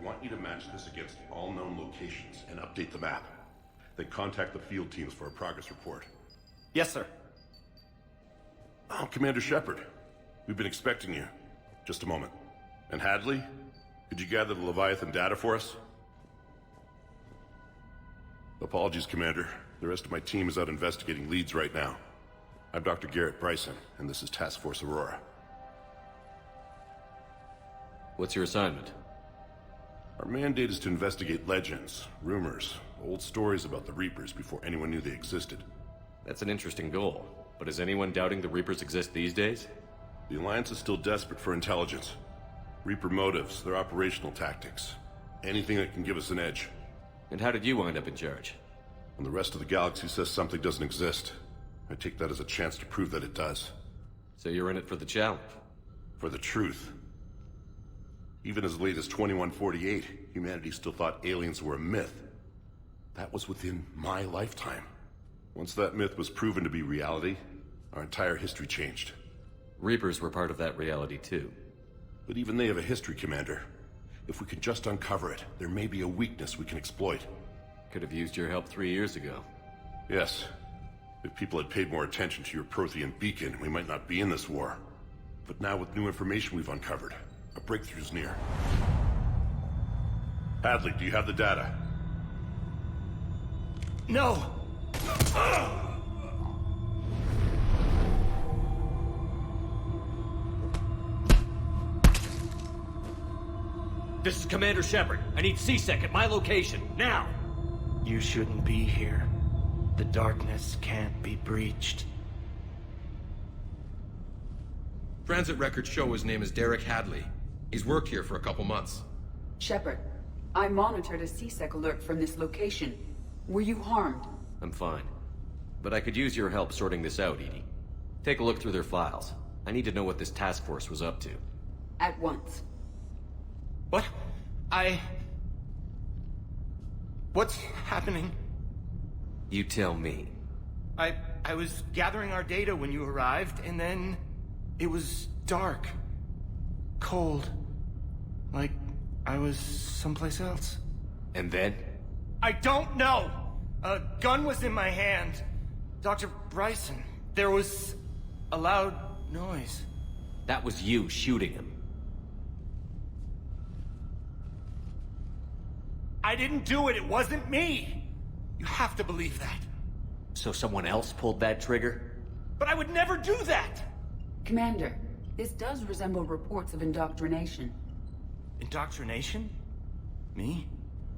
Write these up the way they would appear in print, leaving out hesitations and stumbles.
want you to match this against all known locations and update the map. Then contact the field teams for a progress report. Yes, sir. Oh, Commander Shepard. We've been expecting you. Just a moment. And Hadley? Could you gather the Leviathan data for us? Apologies, Commander. The rest of my team is out investigating leads right now. I'm Dr. Garrett Bryson, and this is Task Force Aurora. What's your assignment? Our mandate is to investigate legends, rumors, old stories about the Reapers before anyone knew they existed. That's an interesting goal, but is anyone doubting the Reapers exist these days? The Alliance is still desperate for intelligence. Reaper motives, their operational tactics. Anything that can give us an edge. And how did you wind up in charge? When the rest of the galaxy says something doesn't exist, I take that as a chance to prove that it does. So you're in it for the challenge? For the truth. Even as late as 2148, humanity still thought aliens were a myth. That was within my lifetime. Once that myth was proven to be reality, our entire history changed. Reapers were part of that reality too. But even they have a history, Commander. If we can just uncover it, there may be a weakness we can exploit. Could have used your help 3 years ago. Yes. If people had paid more attention to your Prothean beacon, we might not be in this war. But now with new information we've uncovered, a breakthrough's near. Hadley, do you have the data? No! This is Commander Shepard. I need C-Sec at my location, now! You shouldn't be here. The darkness can't be breached. Transit records show his name is Derek Hadley. He's worked here for a couple months. Shepard, I monitored a C-Sec alert from this location. Were you harmed? I'm fine. But I could use your help sorting this out, Edie. Take a look through their files. I need to know what this task force was up to. At once. What? What's happening? You tell me. I was gathering our data when you arrived, and then it was dark. Cold. Like I was someplace else. And then? I don't know! A gun was in my hand. Dr. Bryson, there was a loud noise. That was you shooting him. I didn't do it, it wasn't me! You have to believe that. So someone else pulled that trigger? But I would never do that! Commander, this does resemble reports of indoctrination. Indoctrination? Me?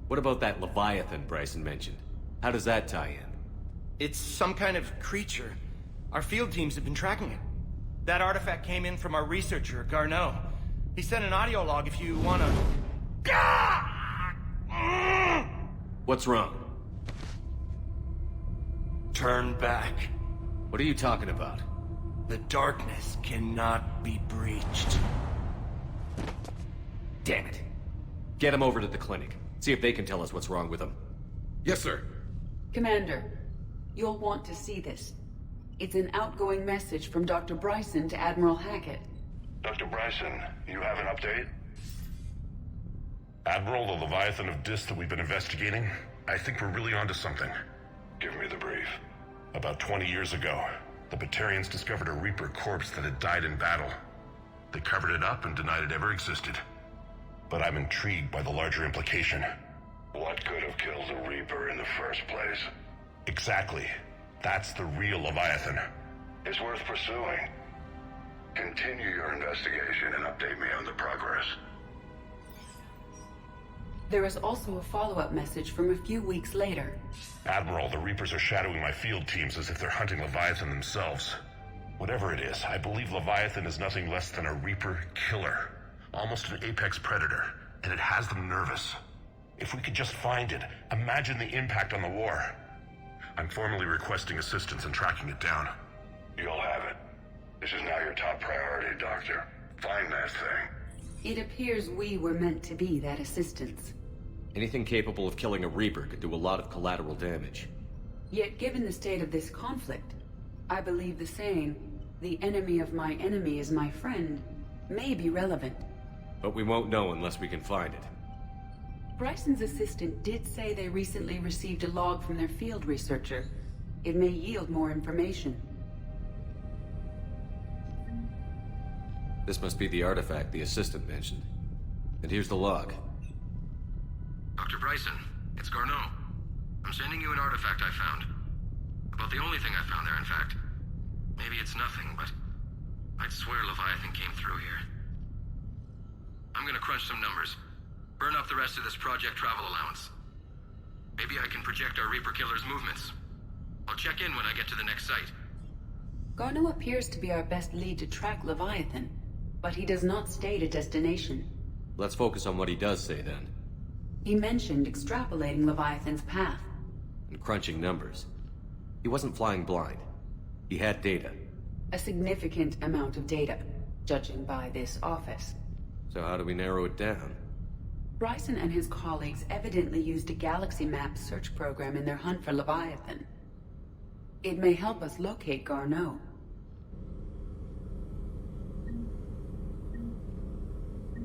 What about that Leviathan Bryson mentioned? How does that tie in? It's some kind of creature. Our field teams have been tracking it. That artifact came in from our researcher, Garneau. He sent an audio log if you wanna... What's wrong? Turn back. What are you talking about? The darkness cannot be breached. Damn it. Get him over to the clinic. See if they can tell us what's wrong with him. Yes, sir. Commander, you'll want to see this. It's an outgoing message from Dr. Bryson to Admiral Hackett. Dr. Bryson, you have an update? Admiral, the Leviathan of Dis that we've been investigating, I think we're really onto something. Give me the brief. About 20 years ago, the Batarians discovered a Reaper corpse that had died in battle. They covered it up and denied it ever existed. But I'm intrigued by the larger implication. What could have killed the Reaper in the first place? Exactly. That's the real Leviathan. It's worth pursuing. Continue your investigation and update me on the progress. There is also a follow-up message from a few weeks later. Admiral, the Reapers are shadowing my field teams as if they're hunting Leviathan themselves. Whatever it is, I believe Leviathan is nothing less than a Reaper killer. Almost an apex predator, and it has them nervous. If we could just find it, imagine the impact on the war. I'm formally requesting assistance in tracking it down. You'll have it. This is now your top priority, Doctor. Find that thing. It appears we were meant to be that assistance. Anything capable of killing a Reaper could do a lot of collateral damage. Yet given the state of this conflict, I believe the saying, "The enemy of my enemy is my friend," may be relevant. But we won't know unless we can find it. Bryson's assistant did say they recently received a log from their field researcher. It may yield more information. This must be the artifact the assistant mentioned. And here's the log. Dr. Bryson, it's Garneau. I'm sending you an artifact I found. About the only thing I found there, in fact. Maybe it's nothing, but I'd swear Leviathan came through here. I'm gonna crunch some numbers. Burn up the rest of this project travel allowance. Maybe I can project our Reaper Killer's movements. I'll check in when I get to the next site. Garneau appears to be our best lead to track Leviathan, but he does not state a destination. Let's focus on what he does say then. He mentioned extrapolating Leviathan's path. And crunching numbers. He wasn't flying blind. He had data. A significant amount of data, judging by this office. So how do we narrow it down? Bryson and his colleagues evidently used a galaxy map search program in their hunt for Leviathan. It may help us locate Garneau.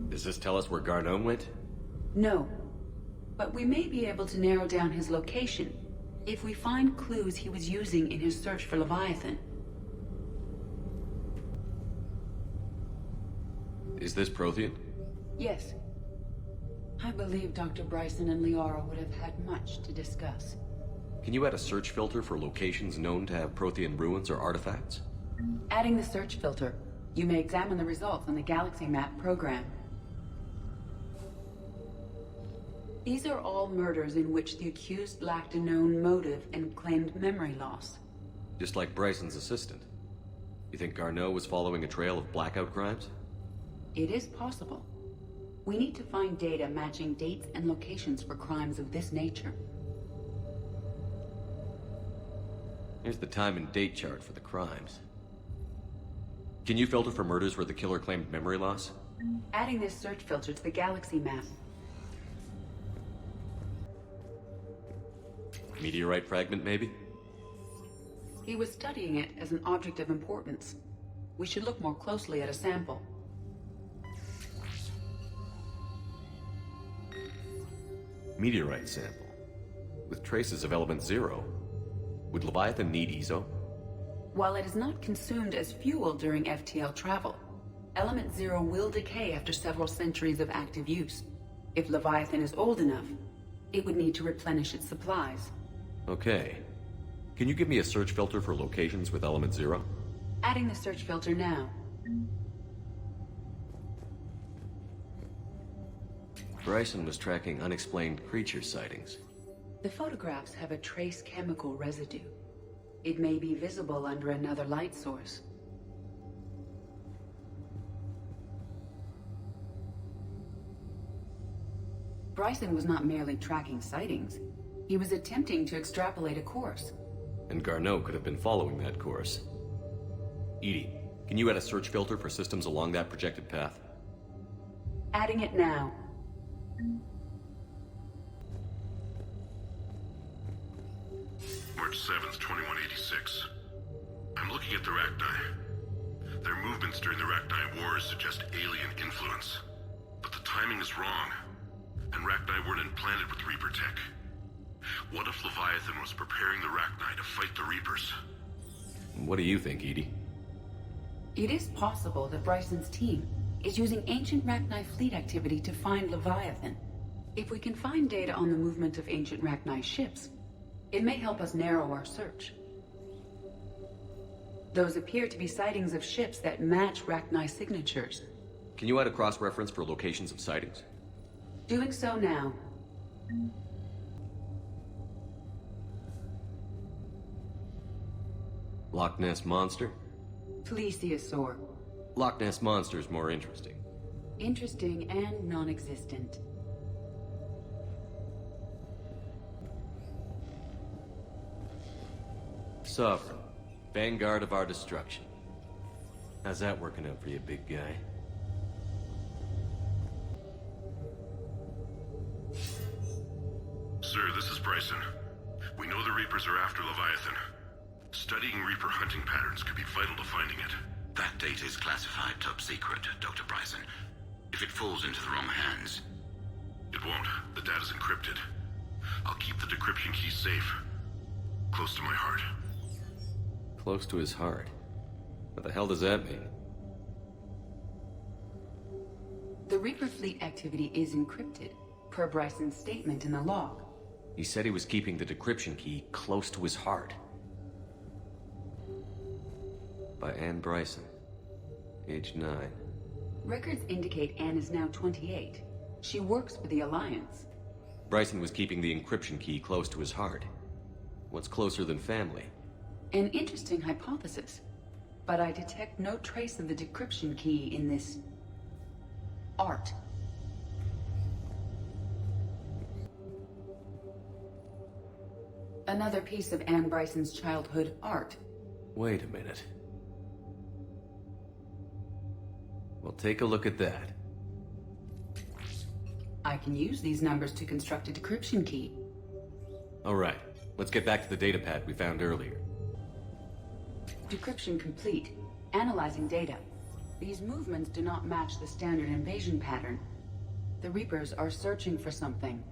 Does this tell us where Garneau went? No, but we may be able to narrow down his location if we find clues he was using in his search for Leviathan. Is this Prothean? Yes. I believe Dr. Bryson and Liara would have had much to discuss. Can you add a search filter for locations known to have Prothean ruins or artifacts? Adding the search filter, you may examine the results on the galaxy map program. These are all murders in which the accused lacked a known motive and claimed memory loss. Just like Bryson's assistant. You think Garneau was following a trail of blackout crimes? It is possible. We need to find data matching dates and locations for crimes of this nature. Here's the time and date chart for the crimes. Can you filter for murders where the killer claimed memory loss? Adding this search filter to the galaxy map. Meteorite fragment, maybe? He was studying it as an object of importance. We should look more closely at a sample. Meteorite sample. With traces of element 0. Would Leviathan need ESO? While it is not consumed as fuel during FTL travel, element 0 will decay after several centuries of active use. If Leviathan is old enough, it would need to replenish its supplies. Okay. Can you give me a search filter for locations with element 0? Adding the search filter now. Bryson was tracking unexplained creature sightings. The photographs have a trace chemical residue. It may be visible under another light source. Bryson was not merely tracking sightings. He was attempting to extrapolate a course. And Garneau could have been following that course. EDI, can you add a search filter for systems along that projected path? Adding it now. March 7th, 2186. I'm looking at the Rachni. Their movements during the Rachni Wars suggest alien influence. But the timing is wrong. And Rachni weren't implanted with Reaper tech. What if Leviathan was preparing the Rachni to fight the Reapers? What do you think, EDI? It is possible that Bryson's team is using ancient Rachni fleet activity to find Leviathan. If we can find data on the movement of ancient Rachni ships, it may help us narrow our search. Those appear to be sightings of ships that match Rachni signatures. Can you add a cross-reference for locations of sightings? Doing so now. Loch Ness Monster? Plesiosaur. Loch Ness Monster is more interesting. Interesting and non-existent. Sovereign. Vanguard of our destruction. How's that working out for you, big guy? Sir, this is Bryson. We know the Reapers are after Leviathan. Studying Reaper hunting patterns could be vital to finding it. That data is classified top secret, Dr. Bryson. If it falls into the wrong hands... It won't. The data's decryption key safe. Close to my heart. Close to his heart. What the hell does that mean? The Reaper fleet activity is encrypted, per Bryson's statement in the log. He said he was keeping the decryption key close to his heart. By Anne Bryson. Age 9. Records indicate Anne is now 28. She works for the Alliance. Bryson was keeping the encryption key close to his heart. What's closer than family? An interesting hypothesis. But I detect no trace of the decryption key in this... art. Another piece of Anne Bryson's childhood art. Wait a minute. Well, take a look at that. I can use these numbers to construct a decryption key. All right, let's get back to the data pad we found earlier. Decryption complete. Analyzing data. These movements do not match the standard invasion pattern. The Reapers are searching for something.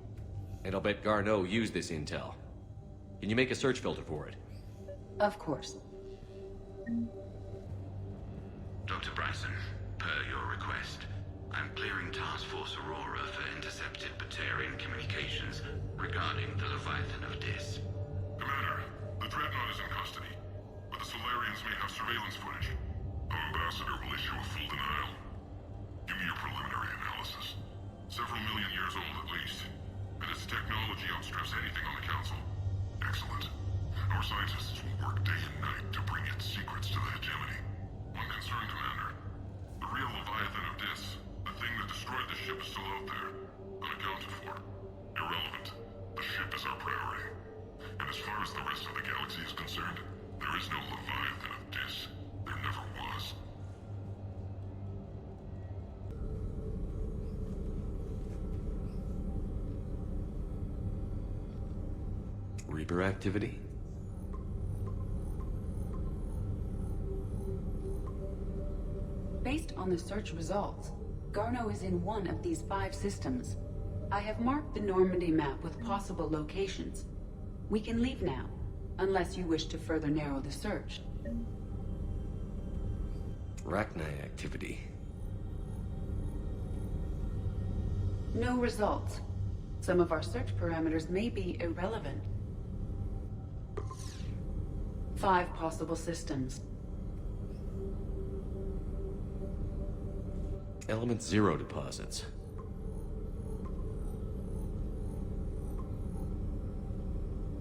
And I'll bet Garneau used this intel. Can you make a search filter for it? Of course. Dr. Bryson, per your request, I'm clearing Task Force Aurora for intercepted Batarian communications regarding the Leviathan of Dis. Commander, the Dreadnought is in custody, but the Solarians may have surveillance footage. Our ambassador will issue a full denial. Give me your preliminary analysis. Several million years old at least, and its technology outstrips anything on the Council. Excellent. Our scientists will work day and night to bring its secrets to the hegemony. One concern, Commander. The real Leviathan of Dis, the thing that destroyed the ship, is still out there, unaccounted for. Irrelevant. The ship is our priority. And as far as the rest of the galaxy is concerned, there is no Leviathan of Dis. There never was. Reaper activity? Based on the search results, Garneau is in one of these 5 systems. I have marked the Normandy map with possible locations. We can leave now, unless you wish to further narrow the search. Rachni activity. No results. Some of our search parameters may be irrelevant. 5 possible systems. Element 0 deposits.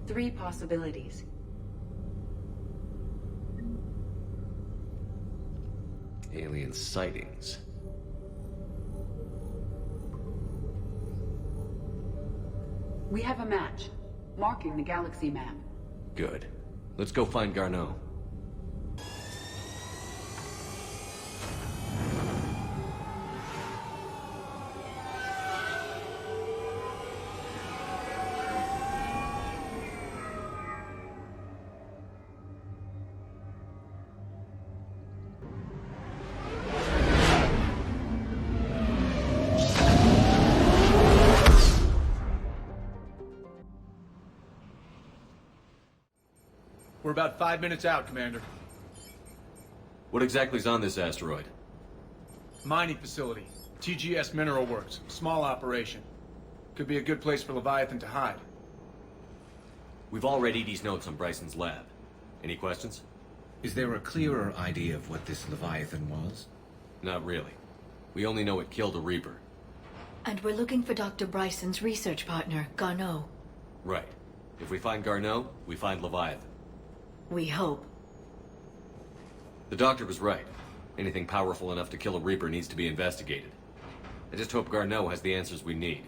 Three possibilities. Alien sightings. We have a match, marking the galaxy map. Good. Let's go find Garneau. We're about 5 minutes out, Commander. What exactly is on this asteroid? Mining facility. TGS Mineral Works. Small operation. Could be a good place for Leviathan to hide. We've all read Edie's notes on Bryson's lab. Any questions? Is there a clearer idea of what this Leviathan was? Not really. We only know it killed a Reaper. And we're looking for Dr. Bryson's research partner, Garneau. Right. If we find Garneau, we find Leviathan. We hope. The doctor was right. Anything powerful enough to kill a Reaper needs to be investigated. I just hope Garneau has the answers we need.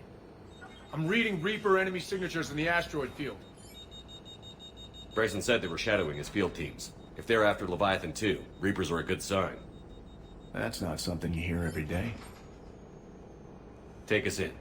I'm reading Reaper enemy signatures in the asteroid field. Bryson said they were shadowing his field teams. If they're after Leviathan too, Reapers are a good sign. That's not something you hear every day. Take us in.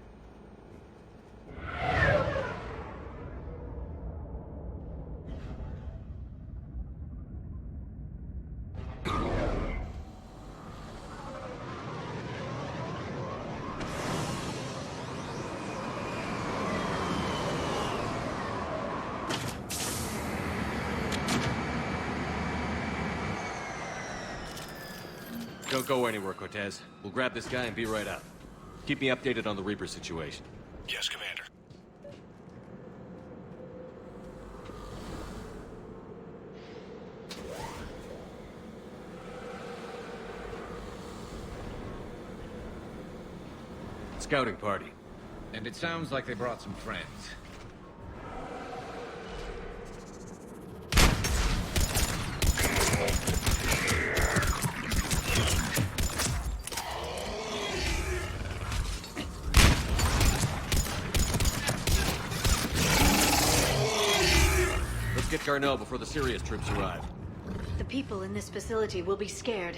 Don't go anywhere, Cortez. We'll grab this guy and be right out. Keep me updated on the Reaper situation. Yes, Commander. Scouting party. And it sounds like they brought some friends. Let's get Garneau before the serious troops arrive. The people in this facility will be scared.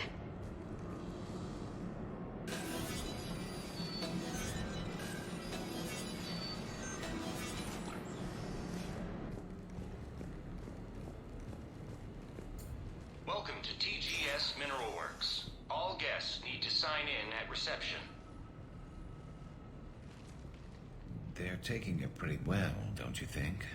Welcome to TGS Mineral Works. All guests need to sign in at reception. They're taking it pretty well, don't you think?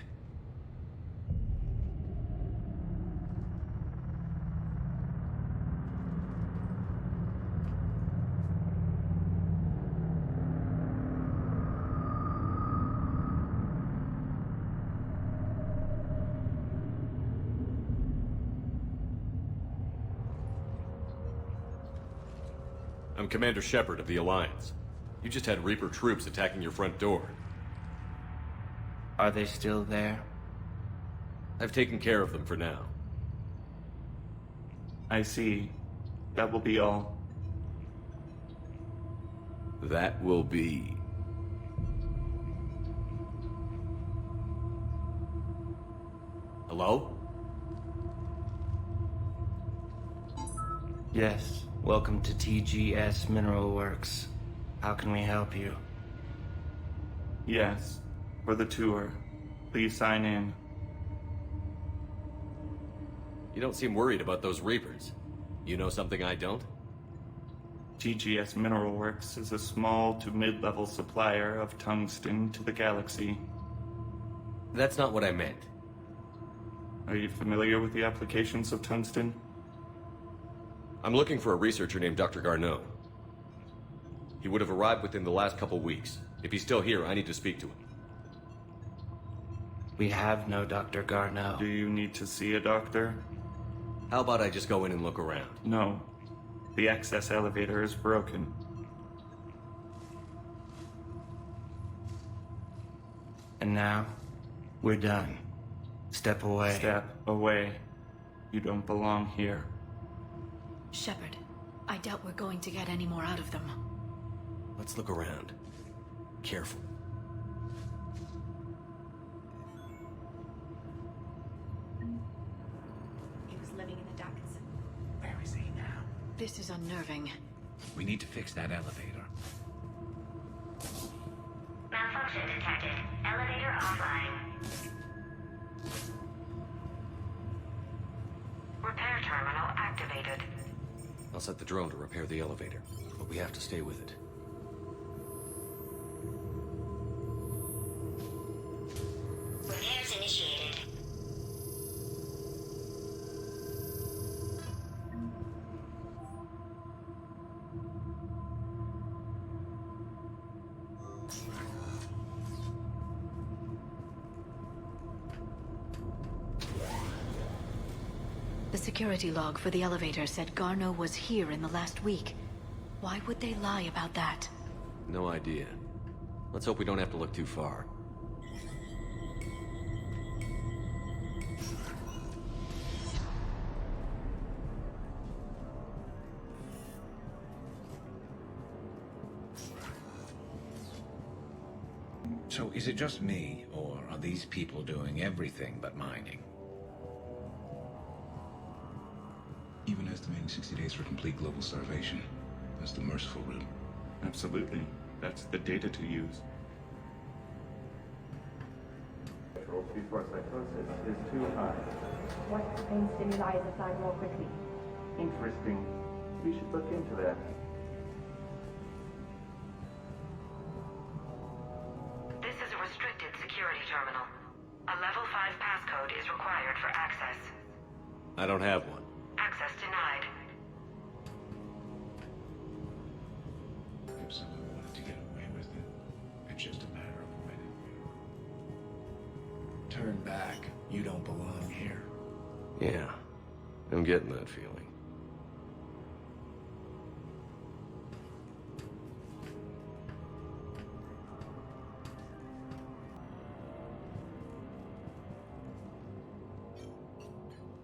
I'm Commander Shepard of the Alliance. You just had Reaper troops attacking your front door. Are they still there? I've taken care of them for now. I see. That will be all. That will be... Hello? Yes. Welcome to TGS Mineral Works. How can we help you? Yes. For the tour. Please sign in. You don't seem worried about those Reapers. You know something I don't? TGS Mineral Works is a small to mid-level supplier of tungsten to the galaxy. That's not what I meant. Are you familiar with the applications of tungsten? I'm looking for a researcher named Dr. Garneau. He would have arrived within the last couple weeks. If he's still here, I need to speak to him. We have no Dr. Garneau. Do you need to see a doctor? How about I just go in and look around? No. The access elevator is broken. And now, we're done. Step away. Step away. You don't belong here. Shepard, I doubt we're going to get any more out of them. Let's look around. Careful. He was living in the ducts. Where is he now? This is unnerving. We need to fix that elevator. Malfunction detected. Elevator offline. Repair terminal activated. I'll set the drone to repair the elevator, but we have to stay with it. Repairs initiated. The security log for the elevator said Garneau was here in the last week. Why would they lie about that? No idea. Let's hope we don't have to look too far. So is it just me, or are these people doing everything but mining? Even estimating 60 days for complete global starvation. That's the merciful route. Absolutely. That's the data to use. Before psychosis is too high. What pain stimuli is applied more quickly? Interesting. We should look into that. This is a restricted security terminal. A level 5 passcode is required for access. I don't have one. Access denied. someone wanted to get away with it. It's just a matter of when. Turn back. You don't belong here. Yeah, I'm getting that feeling.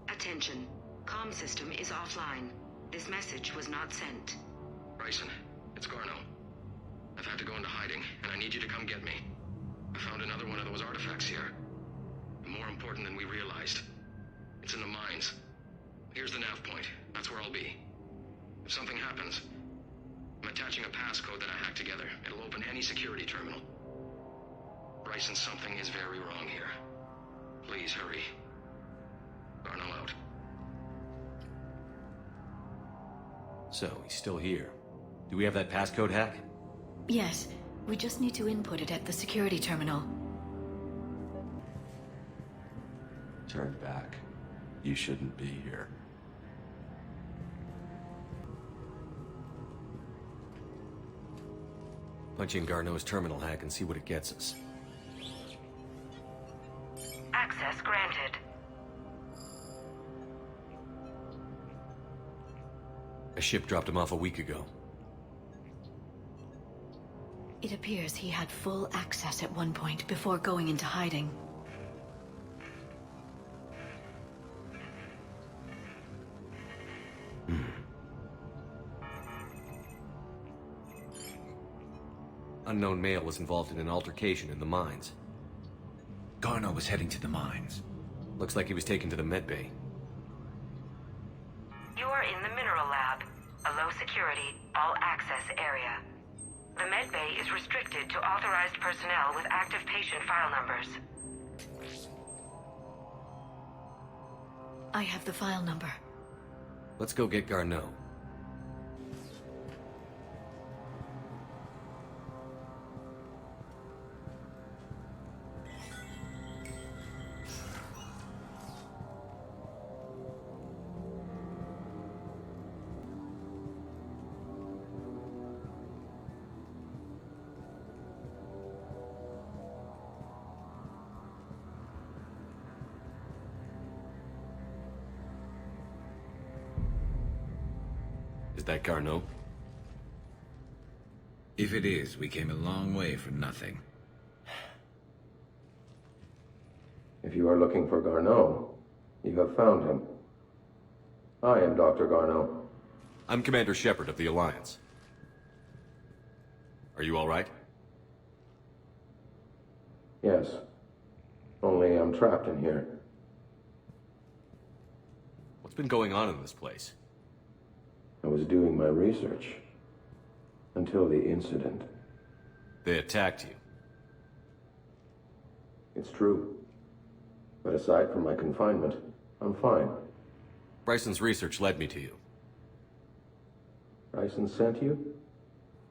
Attention. Comm system is offline. This message was not sent. Bryson, it's Garno. I've had to go into hiding, and I need you to come get me. I found another one of those artifacts here. More important than we realized. It's in the mines. Here's the nav point. That's where I'll be. If something happens, I'm attaching a passcode that I hacked together. It'll open any security terminal. Bryson, something is very wrong here. Please hurry. Garno out. So, he's still here. Do we have that passcode hack? Yes, we just need to input it at the security terminal. Turn back. You shouldn't be here. Punch in Garneau's terminal hack and see what it gets us. Access granted. A ship dropped him off a week ago. It appears he had full access at one point before going into hiding. Unknown male was involved in an altercation in the mines. Garno was heading to the mines. Looks like he was taken to the medbay. You are in the mineral lab, a low security, all access area. The medbay is restricted to authorized personnel with active patient file numbers. I have the file number. Let's go get Garneau. Is that Garneau? If it is, we came a long way for nothing. If you are looking for Garneau, you have found him. I am Dr. Garneau. I'm Commander Shepard of the Alliance. Are you all right? Yes. Only I'm trapped in here. What's been going on in this place? I was doing my research. Until the incident. They attacked you. It's true. But aside from my confinement, I'm fine. Bryson's research led me to you. Bryson sent you?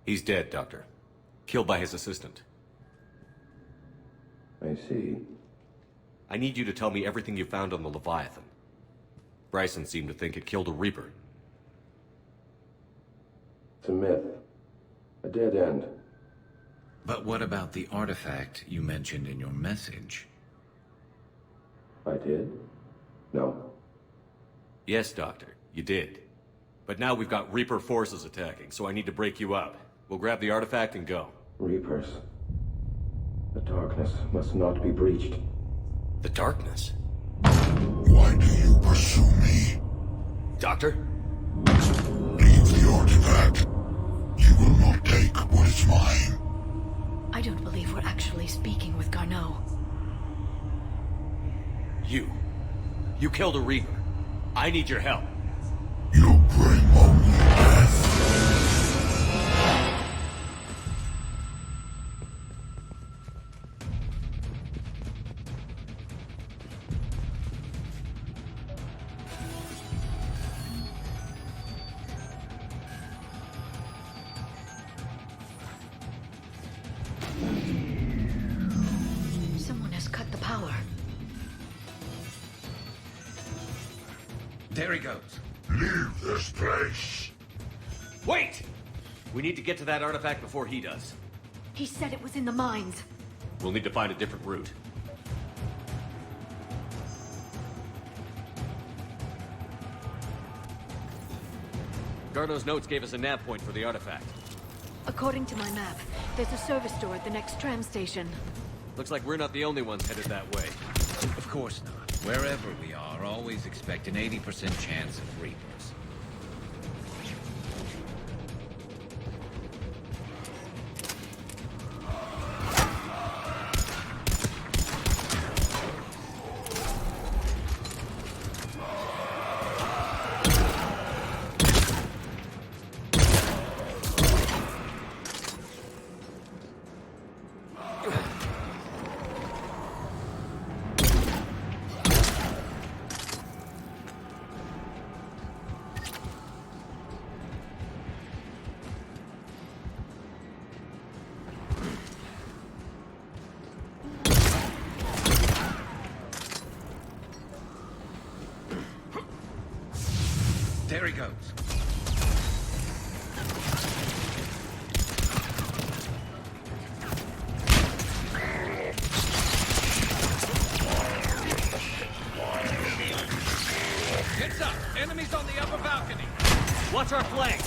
He's dead, Doctor. Killed by his assistant. I see. I need you to tell me everything you found on the Leviathan. Bryson seemed to think it killed a Reaper. It's a myth. A dead end. But what about the artifact you mentioned in your message? I did? No. Yes, Doctor, you did. But now we've got Reaper forces attacking, so I need to break you up. We'll grab the artifact and go. Reapers. The darkness must not be breached. The darkness? Why do you pursue me? Doctor? Leave the artifact. You will not take what is mine. I don't believe we're actually speaking with Garneau. You killed a Reaper. I need your help. You bring only death. Someone has cut the power. There he goes. Leave this place. Wait! We need to get to that artifact before he does. He said it was in the mines. We'll need to find a different route. Garno's notes gave us a nav point for the artifact. According to my map, there's a service door at the next tram station. Looks like we're not the only ones headed that way. Of course not. Wherever we are, always expect an 80% chance of Reapers. There he goes. Heads up! Enemies on the upper balcony! Watch our flank!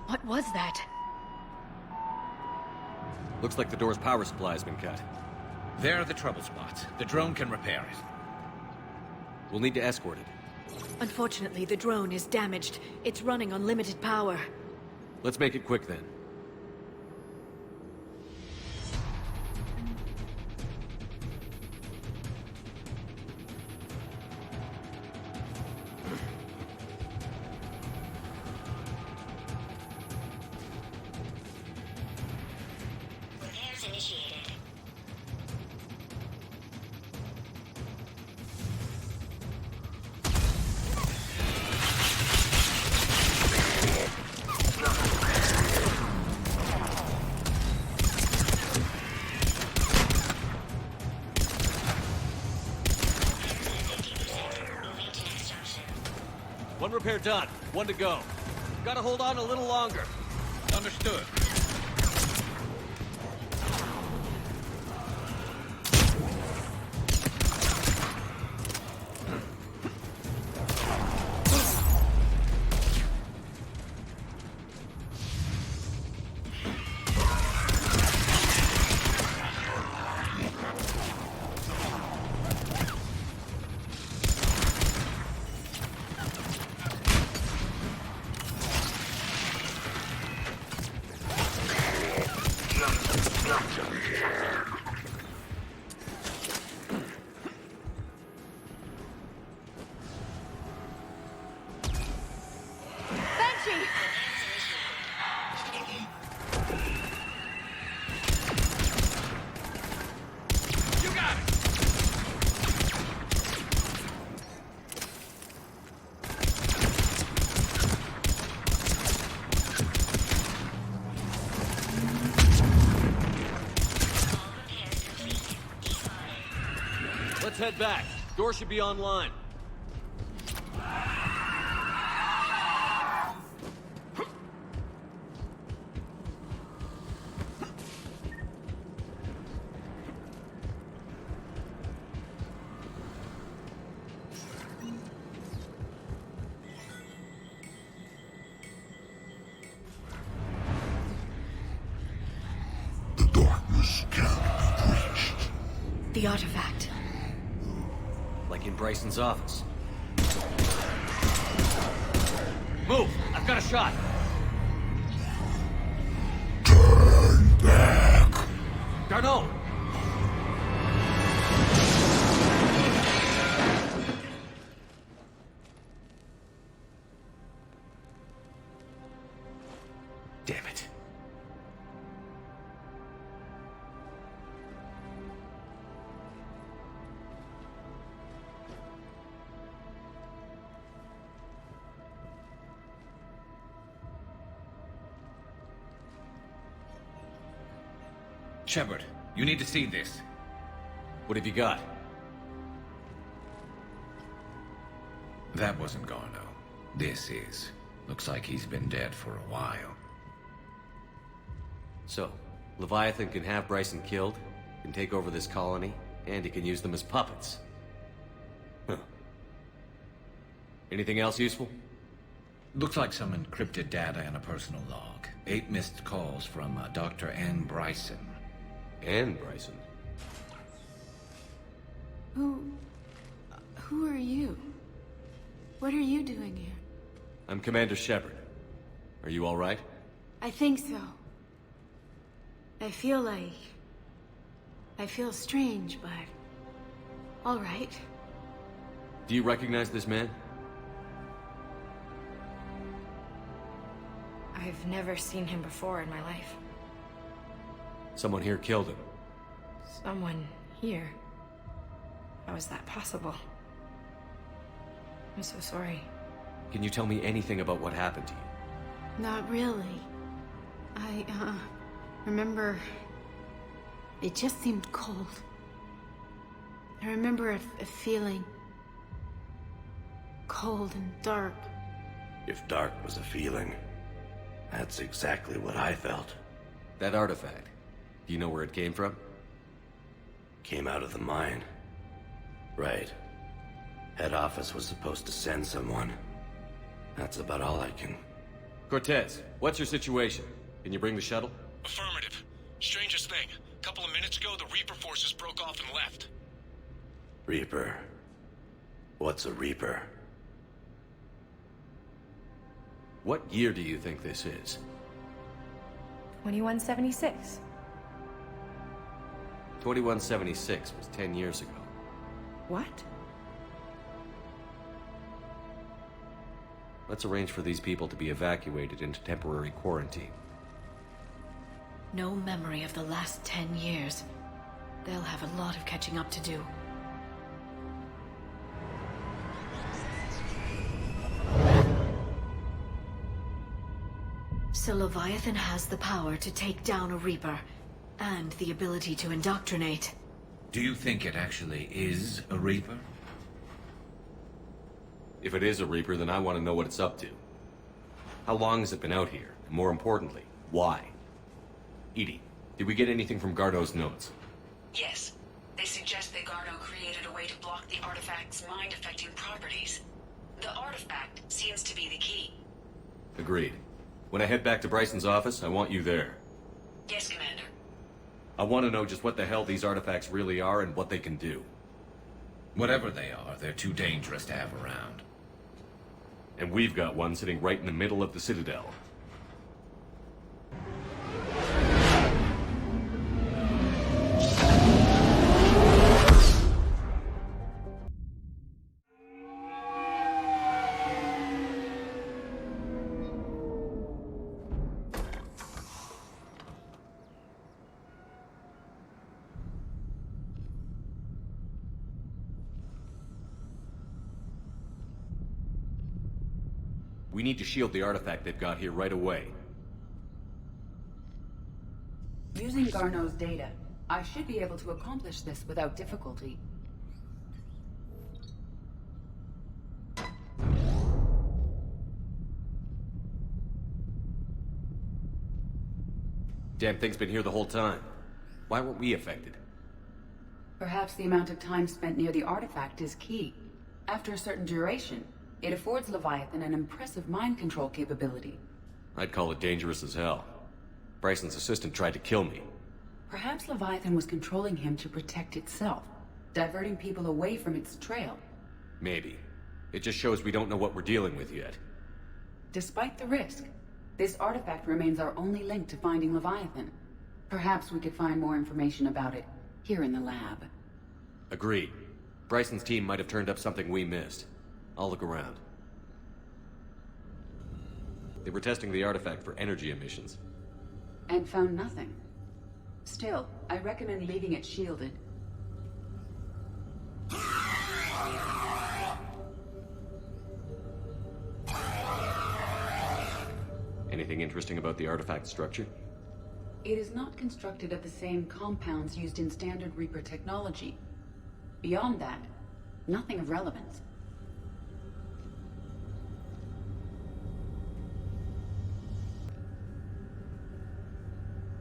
What was that? Looks like the door's power supply has been cut. There are the trouble spots. The drone can repair it. We'll need to escort it. Unfortunately, the drone is damaged. It's running on limited power. Let's make it quick then. Repairs initiated. One repair done. One to go. Gotta hold on a little longer. Understood. Banshee! You got it! Let's head back. Door should be online. The artifact. Like in Bryson's office. Move! I've got a shot! Turn back! Garneau! Damn it. Shepard, you need to see this. What have you got? That wasn't Garneau. This is. Looks like he's been dead for a while. So, Leviathan can have Bryson killed, can take over this colony, and he can use them as puppets. Huh. Anything else useful? Looks like some encrypted data and a personal log. 8 missed calls from Dr. Ann Bryson. Ann Bryson? Who are you? What are you doing here? I'm Commander Shepard. Are you all right? I think so. I feel strange, but... all right. Do you recognize this man? I've never seen him before in my life. Someone here killed him. Someone here? How is that possible? I'm so sorry. Can you tell me anything about what happened to you? Not really. I, remember... it just seemed cold. I remember a feeling... cold and dark. If dark was a feeling, that's exactly what I felt. That artifact, do you know where it came from? Came out of the mine. Right. Head office was supposed to send someone. That's about all I can... Cortez, what's your situation? Can you bring the shuttle? Affirmative. Strangest thing. A couple of minutes ago, the Reaper forces broke off and left. Reaper. What's a Reaper? What year do you think this is? 2176. 2176 was 10 years ago. What? Let's arrange for these people to be evacuated into temporary quarantine. No memory of the last 10 years. They'll have a lot of catching up to do. So Leviathan has the power to take down a Reaper, and the ability to indoctrinate. Do you think it actually is a Reaper? If it is a Reaper, then I want to know what it's up to. How long has it been out here? And more importantly, why? Edie, did we get anything from Garneau's notes? Yes. They suggest that Garneau created a way to block the artifact's mind-affecting properties. The artifact seems to be the key. Agreed. When I head back to Bryson's office, I want you there. Yes, Commander. I want to know just what the hell these artifacts really are and what they can do. Whatever they are, they're too dangerous to have around. And we've got one sitting right in the middle of the Citadel. We need to shield the artifact they've got here right away. Using Garneau's data, I should be able to accomplish this without difficulty. Damn thing's been here the whole time. Why weren't we affected? Perhaps the amount of time spent near the artifact is key. After a certain duration, it affords Leviathan an impressive mind control capability. I'd call it dangerous as hell. Bryson's assistant tried to kill me. Perhaps Leviathan was controlling him to protect itself, diverting people away from its trail. Maybe. It just shows we don't know what we're dealing with yet. Despite the risk, this artifact remains our only link to finding Leviathan. Perhaps we could find more information about it here in the lab. Agreed. Bryson's team might have turned up something we missed. I'll look around. They were testing the artifact for energy emissions. And found nothing. Still, I recommend leaving it shielded. Anything interesting about the artifact structure? It is not constructed of the same compounds used in standard Reaper technology. Beyond that, nothing of relevance.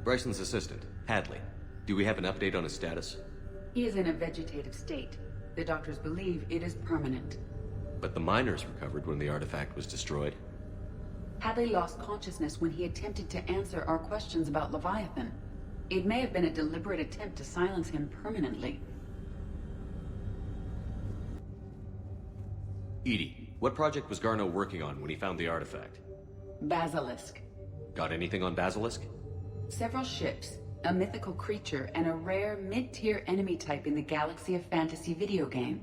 Bryson's assistant, Hadley. Do we have an update on his status? He is in a vegetative state. The doctors believe it is permanent. But the miners recovered when the artifact was destroyed. Hadley lost consciousness when he attempted to answer our questions about Leviathan. It may have been a deliberate attempt to silence him permanently. EDI, what project was Garneau working on when he found the artifact? Basilisk. Got anything on Basilisk? Several ships, a mythical creature, and a rare mid-tier enemy type in the Galaxy of Fantasy video game.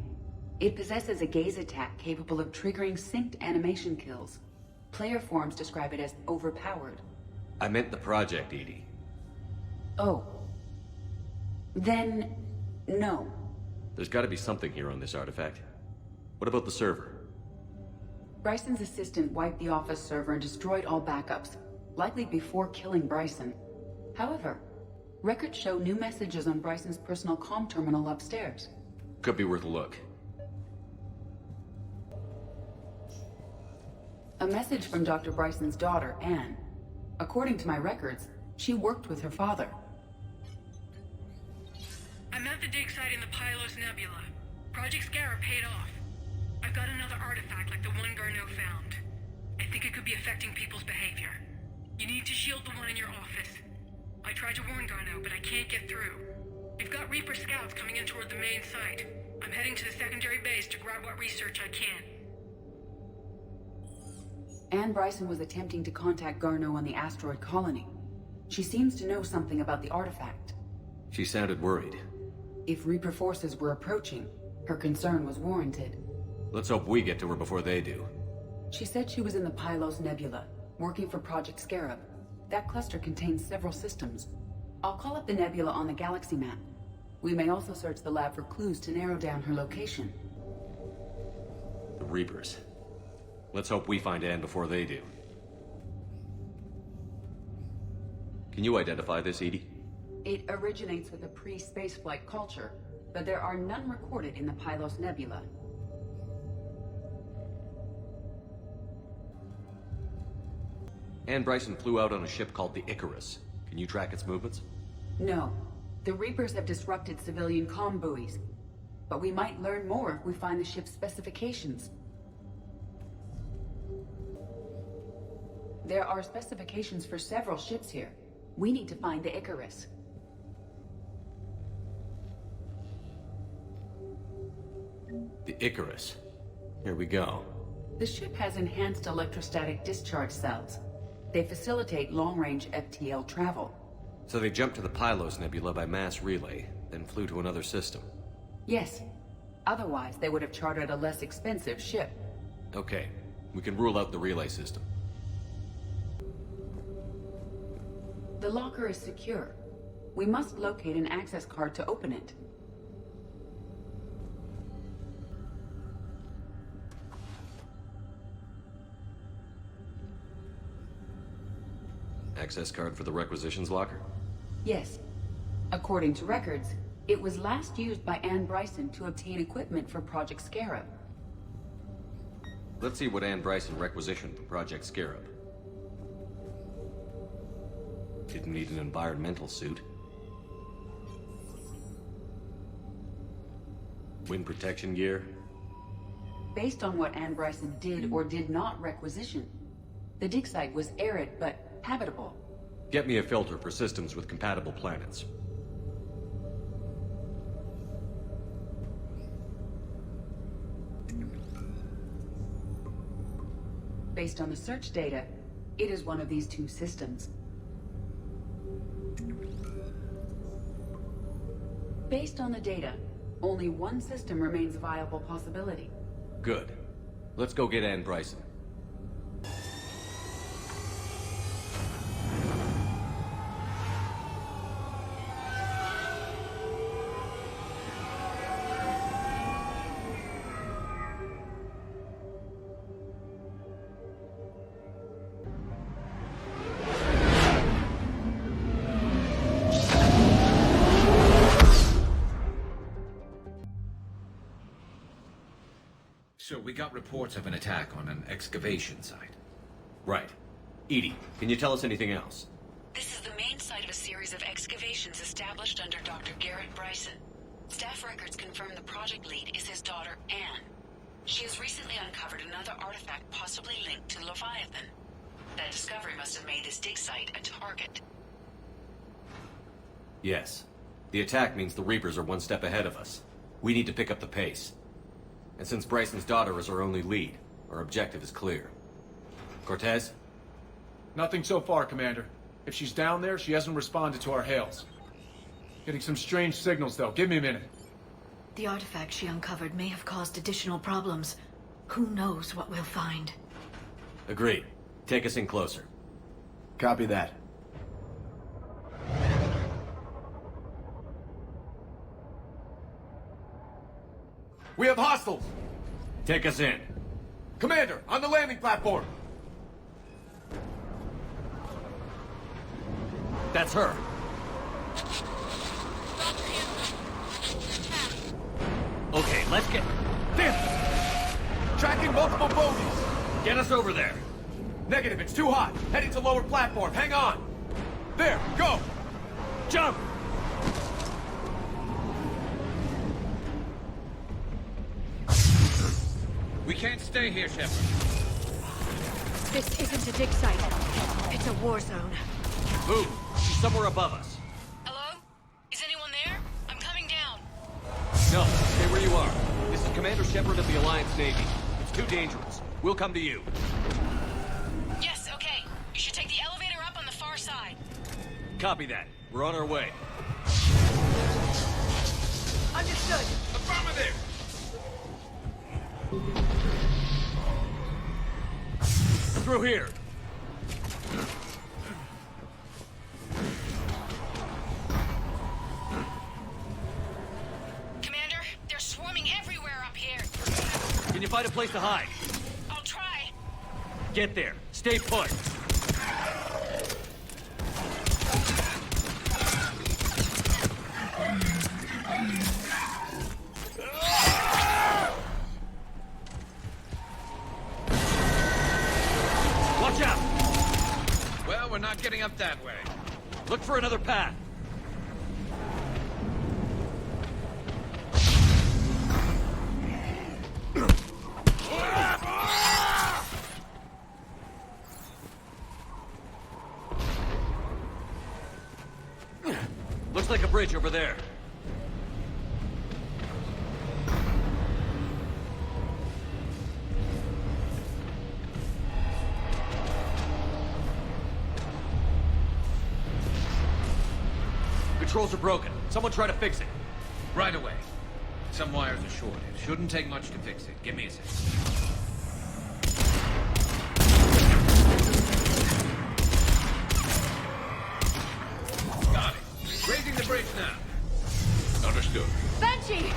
It possesses a gaze attack capable of triggering synced animation kills. Player forums describe it as overpowered. I meant the project, EDI. Oh. Then, no. There's gotta be something here on this artifact. What about the server? Bryson's assistant wiped the office server and destroyed all backups, likely before killing Bryson. However, records show new messages on Bryson's personal comm terminal upstairs. Could be worth a look. A message from Dr. Bryson's daughter, Anne. According to my records, she worked with her father. I'm at the dig site in the Pylos Nebula. Project Scarab paid off. I've got another artifact like the one Garneau found. I think it could be affecting people's behavior. You need to shield the one in your office. I tried to warn Garneau, but I can't get through. We've got Reaper scouts coming in toward the main site. I'm heading to the secondary base to grab what research I can. Anne Bryson was attempting to contact Garneau on the asteroid colony. She seems to know something about the artifact. She sounded worried. If Reaper forces were approaching, her concern was warranted. Let's hope we get to her before they do. She said she was in the Pylos Nebula, working for Project Scarab. That cluster contains several systems. I'll call up the nebula on the galaxy map. We may also search the lab for clues to narrow down her location. The Reapers. Let's hope we find Anne before they do. Can you identify this, EDI? It originates with a pre-spaceflight culture, but there are none recorded in the Pylos Nebula. Anne Bryson flew out on a ship called the Icarus. Can you track its movements? No. The Reapers have disrupted civilian comm buoys. But we might learn more if we find the ship's specifications. There are specifications for several ships here. We need to find the Icarus. The Icarus. Here we go. The ship has enhanced electrostatic discharge cells. They facilitate long-range FTL travel. So they jumped to the Pylos Nebula by mass relay, then flew to another system. Yes. Otherwise, they would have chartered a less expensive ship. Okay. We can rule out the relay system. The locker is secure. We must locate an access card to open it. Access card for the requisitions locker? Yes. According to records, it was last used by Anne Bryson to obtain equipment for Project Scarab. Let's see what Anne Bryson requisitioned for Project Scarab. Didn't need an environmental suit. Wind protection gear. Based on what Anne Bryson did or did not requisition, the dig site was arid but habitable. Get me a filter for systems with compatible planets. based on the search data, it is one of these two systems. Based on the data, only one system remains a viable possibility. Good. Let's go get Ann Bryson. So we got reports of an attack on an excavation site. Right. Edie, can you tell us anything else? This is the main site of a series of excavations established under Dr. Garrett Bryson. Staff records confirm the project lead is his daughter, Anne. She has recently uncovered another artifact possibly linked to Leviathan. That discovery must have made this dig site a target. Yes. The attack means the Reapers are one step ahead of us. We need to pick up the pace. And since Bryson's daughter is our only lead, our objective is clear. Cortez? Nothing so far, Commander. If she's down there, she hasn't responded to our hails. Getting some strange signals, though. Give me a minute. The artifact she uncovered may have caused additional problems. Who knows what we'll find? Agreed. Take us in closer. Copy that. We have hostiles! Take us in. Commander, on the landing platform! That's her. Okay, let's get... This! Tracking multiple bogies! Get us over there. Negative, it's too hot. Heading to lower platform, hang on! There, go! Jump! We can't stay here, Shepard. This isn't a dig site. It's a war zone. Move! She's somewhere above us. Hello? Is anyone there? I'm coming down. No, stay where you are. This is Commander Shepard of the Alliance Navy. It's too dangerous. We'll come to you. Yes, okay. You should take the elevator up on the far side. Copy that. We're on our way. Understood. Affirmative! Through here. Commander, they're swarming everywhere up here. Can you find a place to hide? I'll try. Get there. Stay put. Watch out! Well, we're not getting up that way. Look for another path. Looks like a bridge over there. Controls are broken. Someone try to fix it. Right away. Some wires are shorted. Shouldn't take much to fix it. Give me a sec. Got it. Raising the bridge now. Understood. Banshee!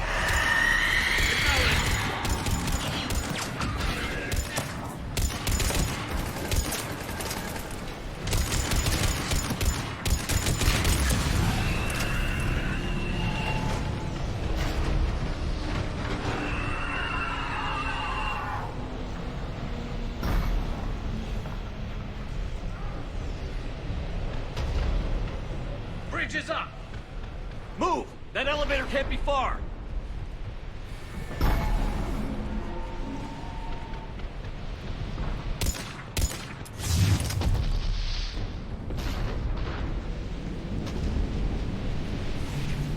Bridge is up. Move! That elevator can't be far.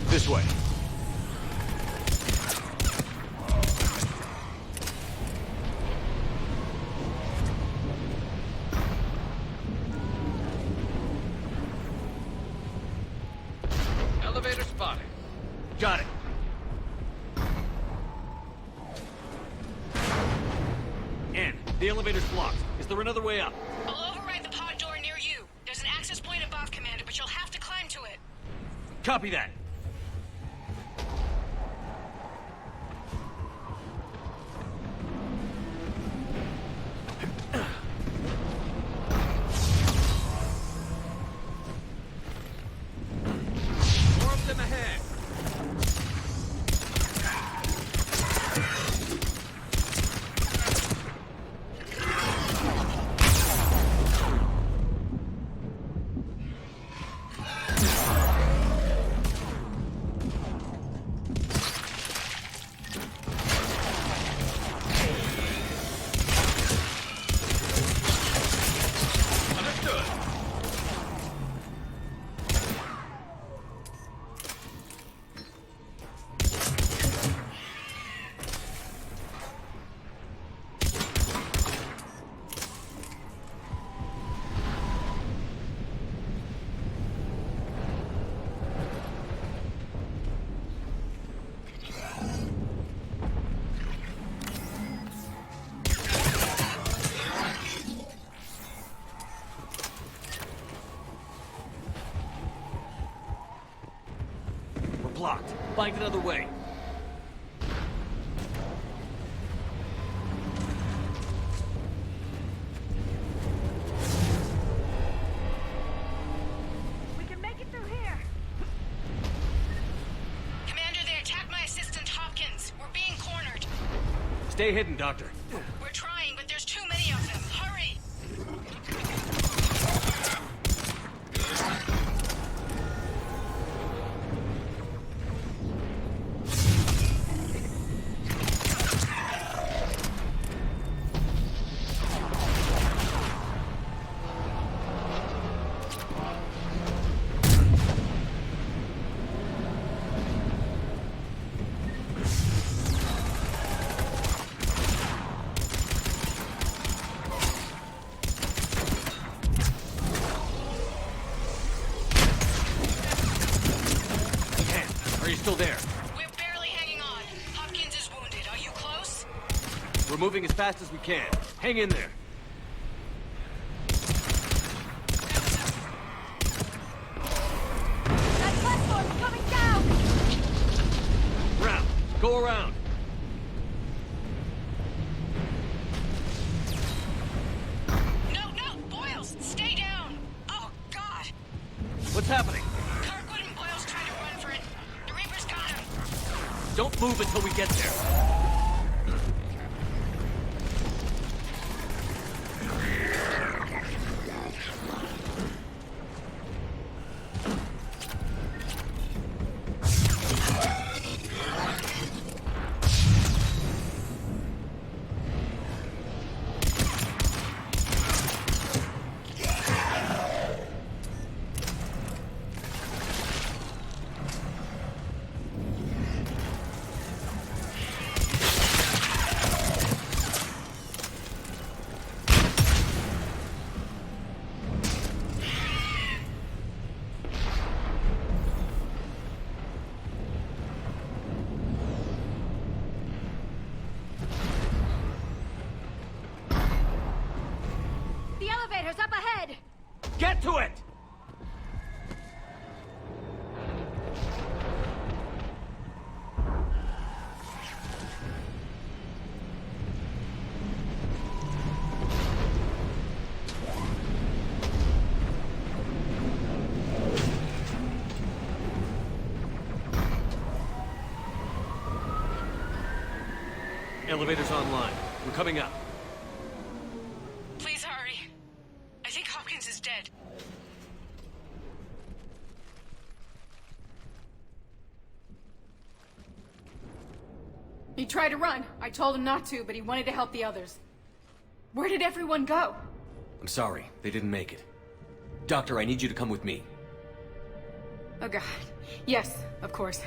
This way. Got it. Ann, the elevator's blocked. Is there another way up? I'll override the pod door near you. There's an access point above, Commander, but you'll have to climb to it. Copy that. More of them ahead. Blocked. Find another way. We can make it through here. Commander, they attacked my assistant Hopkins. We're being cornered. Stay hidden, Doctor. We're trying, but there's too many of them. Hurry! Are you still there? We're barely hanging on. Hopkins is wounded. Are you close? We're moving as fast as we can. Hang in there. That platform's coming down! Round. Go around. No, Boyles, stay down! Oh, God! What's happening? Kirkwood and Boyles trying to run for it. The Reaper's got him. Don't move until we get there. The elevator's up ahead! Get to it! Elevator's online. We're coming up. Please hurry. I think Hopkins is dead. He tried to run. I told him not to, but he wanted to help the others. Where did everyone go? I'm sorry. They didn't make it. Doctor, I need you to come with me. Oh God. Yes, of course.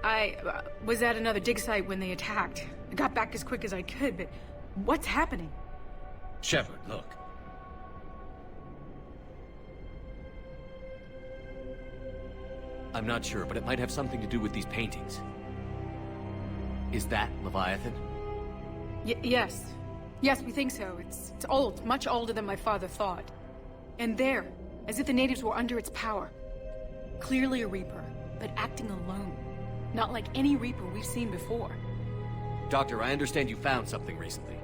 I was at another dig site when they attacked. I got back as quick as I could, but what's happening? Shepard, look. I'm not sure, but it might have something to do with these paintings. Is that Leviathan? Yes. Yes, we think so. It's old, much older than my father thought. And there, as if the natives were under its power. Clearly a Reaper, but acting alone. Not like any Reaper we've seen before. Doctor, I understand you found something recently.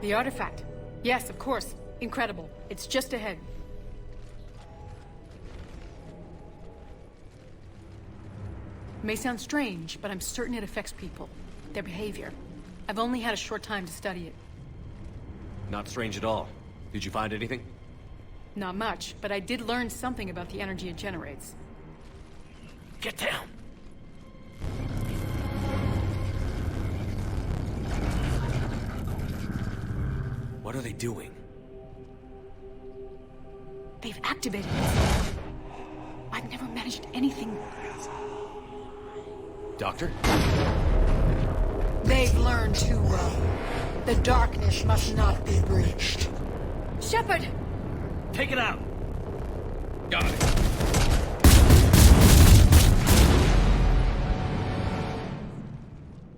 The artifact. Yes, of course. Incredible. It's just ahead. May sound strange, but I'm certain it affects people. Their behavior. I've only had a short time to study it. Not strange at all. Did you find anything? Not much, but I did learn something about the energy it generates. Get down! What are they doing? They've activated it. I've never managed anything. Doctor? They've learned too well. The darkness must not be breached. Shepard! Take it out! Got it.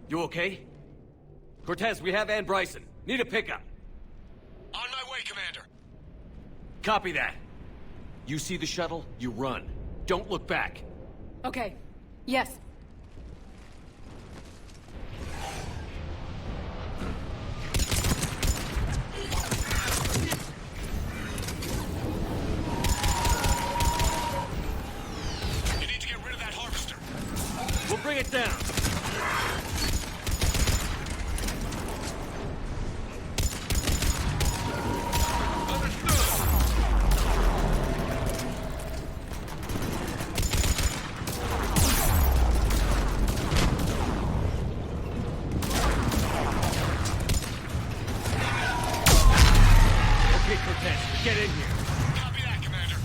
You okay? Cortez, we have Ann Bryson. Need a pickup. On my way, Commander. Copy that. You see the shuttle, you run. Don't look back. Okay. Yes. You need to get rid of that harvester. We'll bring it down. Get in here. Copy that, Commander.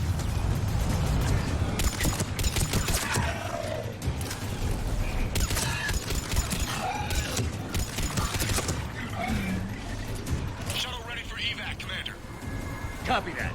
Shuttle ready for evac, Commander. Copy that.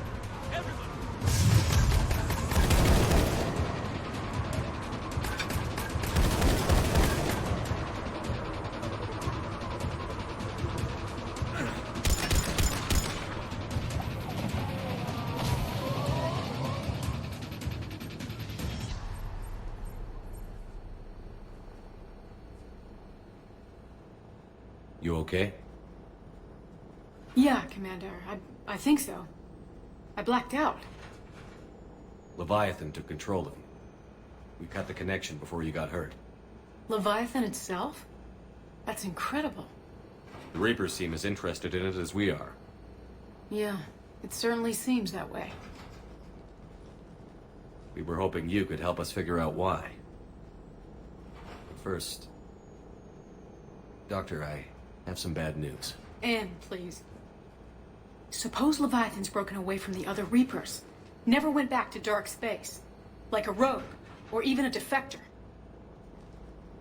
You okay? Yeah, Commander. I think so. I blacked out. Leviathan took control of you. We cut the connection before you got hurt. Leviathan itself? That's incredible. The Reapers seem as interested in it as we are. Yeah, it certainly seems that way. We were hoping you could help us figure out why. But first... Doctor, I have some bad news. Anne, please. Suppose Leviathan's broken away from the other Reapers. Never went back to dark space. Like a rogue, or even a defector.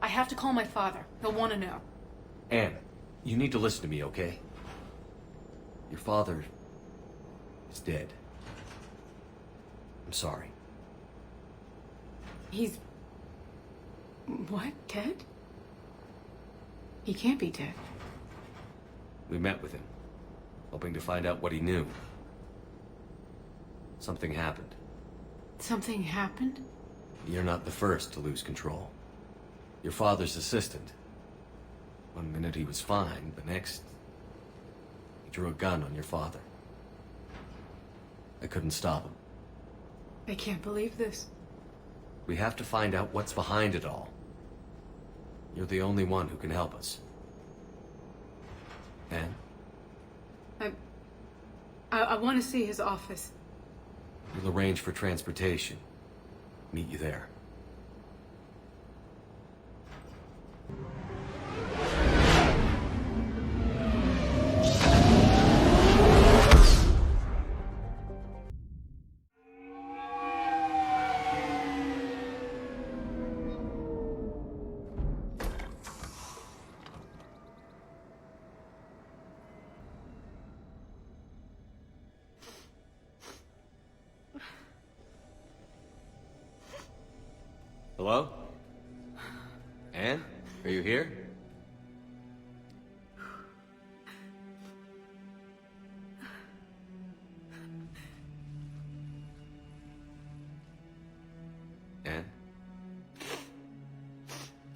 I have to call my father. He'll want to know. Anne, you need to listen to me, okay? Your father is dead. I'm sorry. He's... What? Dead? He can't be dead. We met with him, hoping to find out what he knew. Something happened. Something happened? You're not the first to lose control. Your father's assistant. One minute he was fine, the next... he drew a gun on your father. I couldn't stop him. I can't believe this. We have to find out what's behind it all. You're the only one who can help us. Anne? I want to see his office. We'll arrange for transportation. Meet you there. Hello? Anne? Are you here? Anne?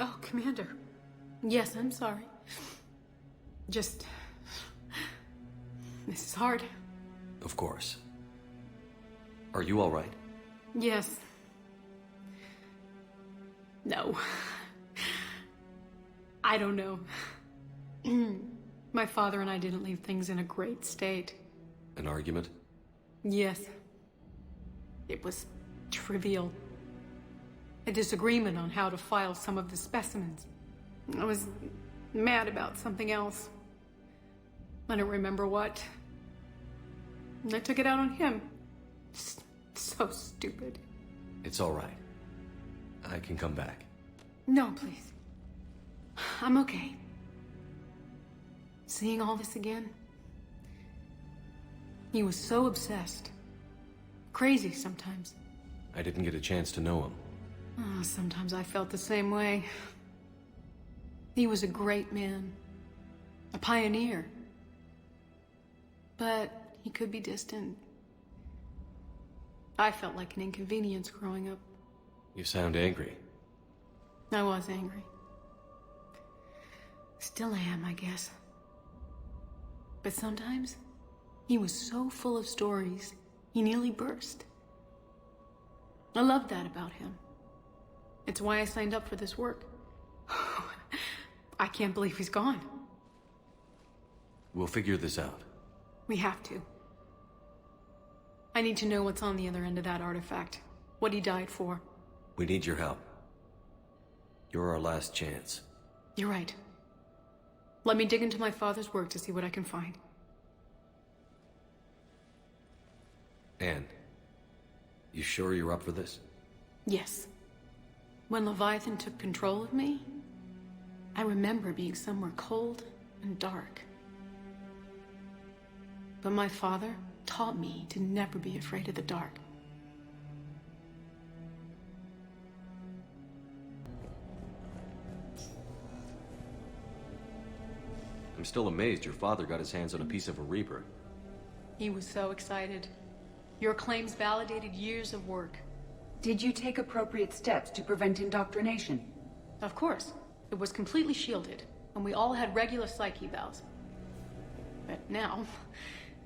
Oh, Commander. Yes, I'm sorry. Just... This is hard. Of course. Are you all right? Yes. No. I don't know. My father and I didn't leave things in a great state. An argument? Yes. It was trivial. A disagreement on how to file some of the specimens. I was mad about something else. I don't remember what. And I took it out on him. So stupid. It's all right. I can come back. No, please. I'm okay. Seeing all this again? He was so obsessed. Crazy sometimes. I didn't get a chance to know him. Oh, sometimes I felt the same way. He was a great man. A pioneer. But he could be distant. I felt like an inconvenience growing up. You sound angry. I was angry. Still am, I guess. But sometimes, he was so full of stories, he nearly burst. I love that about him. It's why I signed up for this work. I can't believe he's gone. We'll figure this out. We have to. I need to know what's on the other end of that artifact. What he died for. We need your help. You're our last chance. You're right. Let me dig into my father's work to see what I can find. Anne, you sure you're up for this? Yes. When Leviathan took control of me, I remember being somewhere cold and dark. But my father taught me to never be afraid of the dark. I'm still amazed your father got his hands on a piece of a Reaper. He was so excited. Your claims validated years of work. Did you take appropriate steps to prevent indoctrination? Of course. It was completely shielded, and we all had regular psyche evals. But now,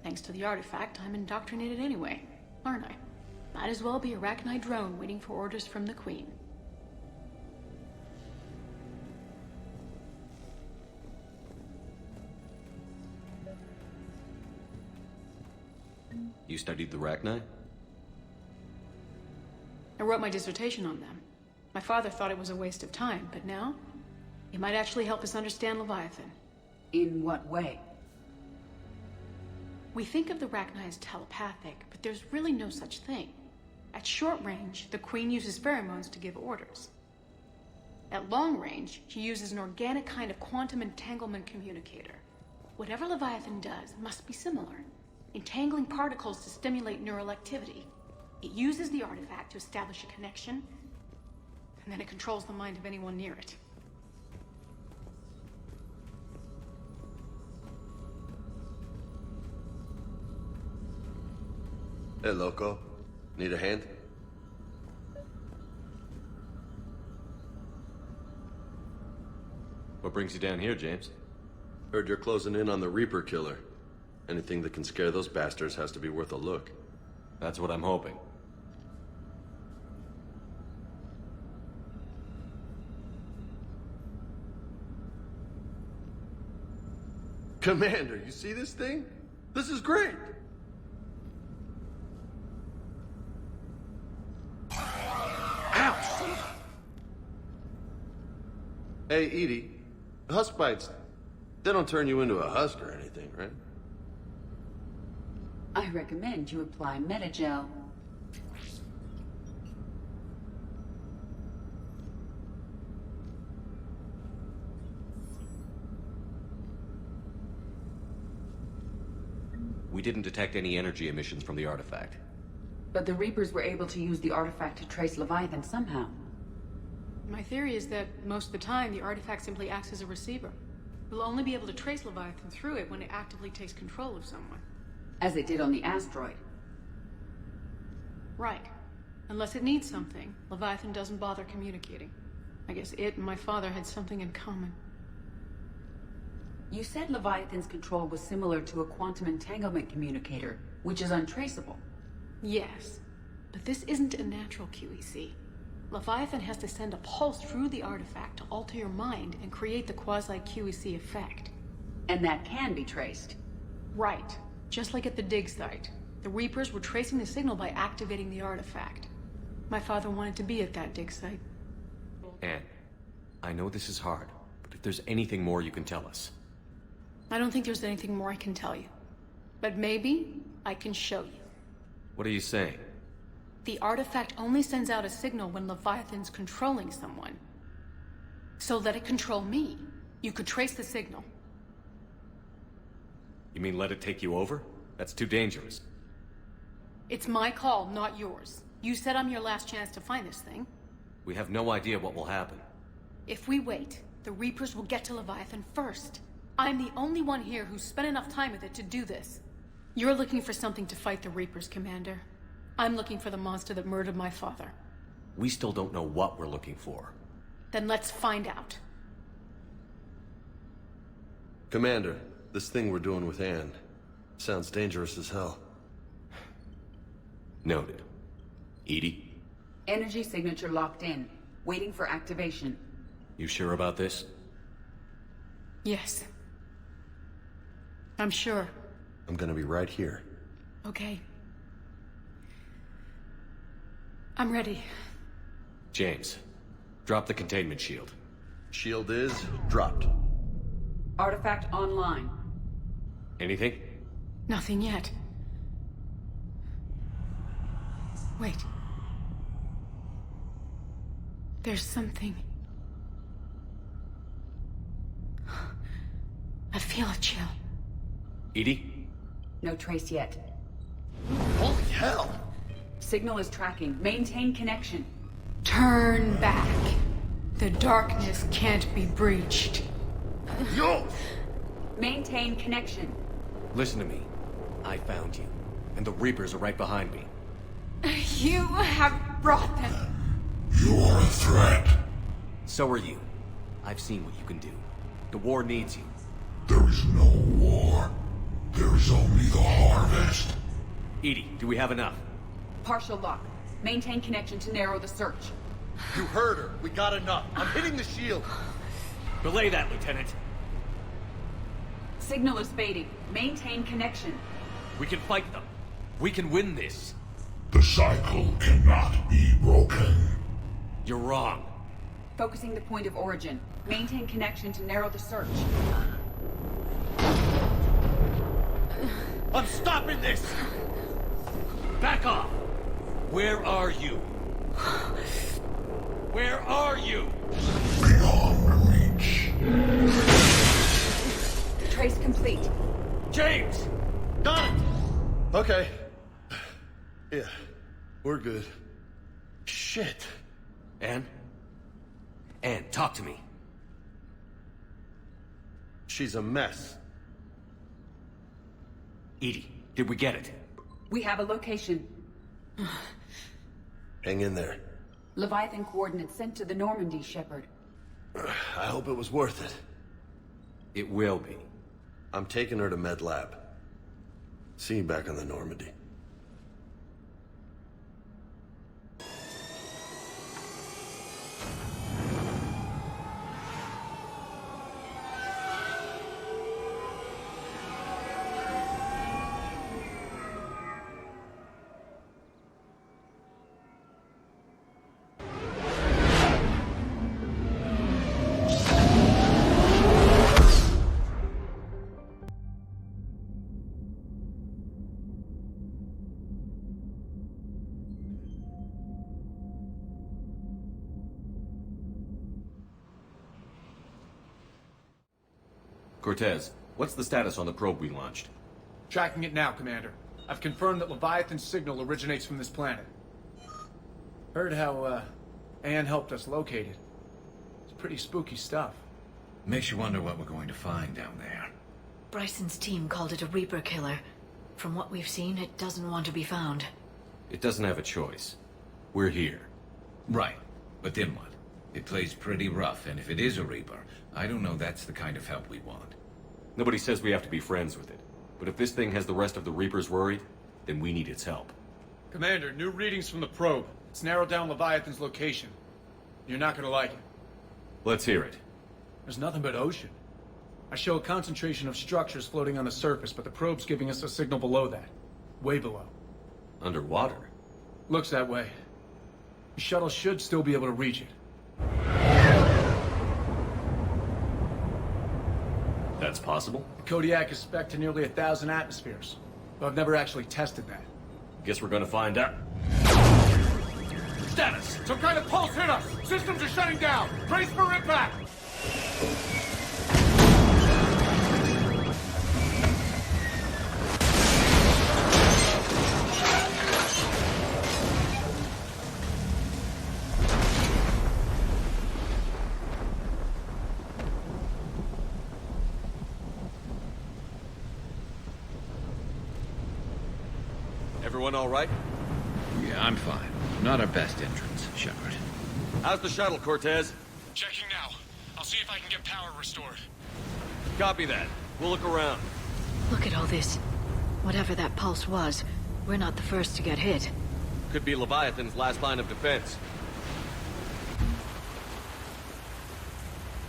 thanks to the artifact, I'm indoctrinated anyway, aren't I? Might as well be a Arachnite drone waiting for orders from the Queen. You studied the Arachnite? I wrote my dissertation on them. My father thought it was a waste of time, but now, it might actually help us understand Leviathan. In what way? We think of the Arachnite as telepathic, but there's really no such thing. At short range, the Queen uses pheromones to give orders. At long range, she uses an organic kind of quantum entanglement communicator. Whatever Leviathan does must be similar, entangling particles to stimulate neural activity. It uses the artifact to establish a connection, and then it controls the mind of anyone near it. Hey, Loco. Need a hand? What brings you down here, James? Heard you're closing in on the Reaper killer. Anything that can scare those bastards has to be worth a look. That's what I'm hoping. Commander, you see this thing? This is great! Ouch! Hey, Edie. Husk bites, they don't turn you into a husk or anything, right? I recommend you apply Metagel. We didn't detect any energy emissions from the artifact. But the Reapers were able to use the artifact to trace Leviathan somehow. My theory is that most of the time, the artifact simply acts as a receiver. We'll only be able to trace Leviathan through it when it actively takes control of someone. As it did on the asteroid. Right. Unless it needs something, Leviathan doesn't bother communicating. I guess it and my father had something in common. You said Leviathan's control was similar to a quantum entanglement communicator, which is untraceable. Yes, but this isn't a natural QEC. Leviathan has to send a pulse through the artifact to alter your mind and create the quasi-QEC effect. And that can be traced. Right. Just like at the dig site. The Reapers were tracing the signal by activating the artifact. My father wanted to be at that dig site. Anne, I know this is hard, but if there's anything more you can tell us. I don't think there's anything more I can tell you. But maybe I can show you. What are you saying? The artifact only sends out a signal when Leviathan's controlling someone. So let it control me. You could trace the signal. You mean let it take you over? That's too dangerous. It's my call, not yours. You said I'm your last chance to find this thing. We have no idea what will happen. If we wait, the Reapers will get to Leviathan first. I'm the only one here who's spent enough time with it to do this. You're looking for something to fight the Reapers, Commander. I'm looking for the monster that murdered my father. We still don't know what we're looking for. Then let's find out. Commander, this thing we're doing with Anne sounds dangerous as hell. Noted. Edie? Energy signature locked in, waiting for activation. You sure about this? Yes. I'm sure. I'm gonna be right here. Okay. I'm ready. James, drop the containment shield. Shield is dropped. Artifact online. Anything? Nothing yet. Wait. There's something. I feel a chill. Edie? No trace yet. Holy hell! Signal is tracking. Maintain connection. Turn back. The darkness can't be breached. Yo! Maintain connection. Listen to me. I found you, and the Reapers are right behind me. You have brought them. You are a threat. So are you. I've seen what you can do. The war needs you. There is no war. There is only the harvest. Edie, do we have enough? Partial lock. Maintain connection to narrow the search. You heard her. We got enough. I'm hitting the shield. Belay that, Lieutenant. Signal is fading. Maintain connection. We can fight them. We can win this. The cycle cannot be broken. You're wrong. Focusing the point of origin. Maintain connection to narrow the search. I'm stopping this! Back off! Where are you? Where are you? Beyond reach. Trace complete. James! Got it! Okay. Yeah, we're good. Shit. Anne? Anne, talk to me. She's a mess. Edie, did we get it? We have a location. Hang in there. Leviathan coordinates sent to the Normandy, Shepard. I hope it was worth it. It will be. I'm taking her to Med Lab. See you back on the Normandy. Cortez, what's the status on the probe we launched? Tracking it now, Commander. I've confirmed that Leviathan's signal originates from this planet. Heard how, Anne helped us locate it. pretty spooky stuff. Makes you wonder what we're going to find down there. Bryson's team called it a Reaper killer. From what we've seen, it doesn't want to be found. It doesn't have a choice. We're here. Right. But then what? It plays pretty rough, and if it is a Reaper, I don't know that's the kind of help we want. Nobody says we have to be friends with it. But if this thing has the rest of the Reapers worried, then we need its help. Commander, new readings from the probe. It's narrowed down Leviathan's location. You're not gonna like it. Let's hear it. There's nothing but ocean. I show a concentration of structures floating on the surface, but the probe's giving us a signal below that. Way below. Underwater? Looks that way. The shuttle should still be able to reach it. That's possible? The Kodiak is spec'd to nearly 1,000 atmospheres, but I've never actually tested that. Guess we're gonna find out. Status! Some kind of pulse hit us! Systems are shutting down! Brace for impact! Everyone all right? Yeah, I'm fine. Not our best entrance, Shepard. How's the shuttle, Cortez? Checking now. I'll see if I can get power restored. Copy that. We'll look around. Look at all this. Whatever that pulse was, we're not the first to get hit. Could be Leviathan's last line of defense.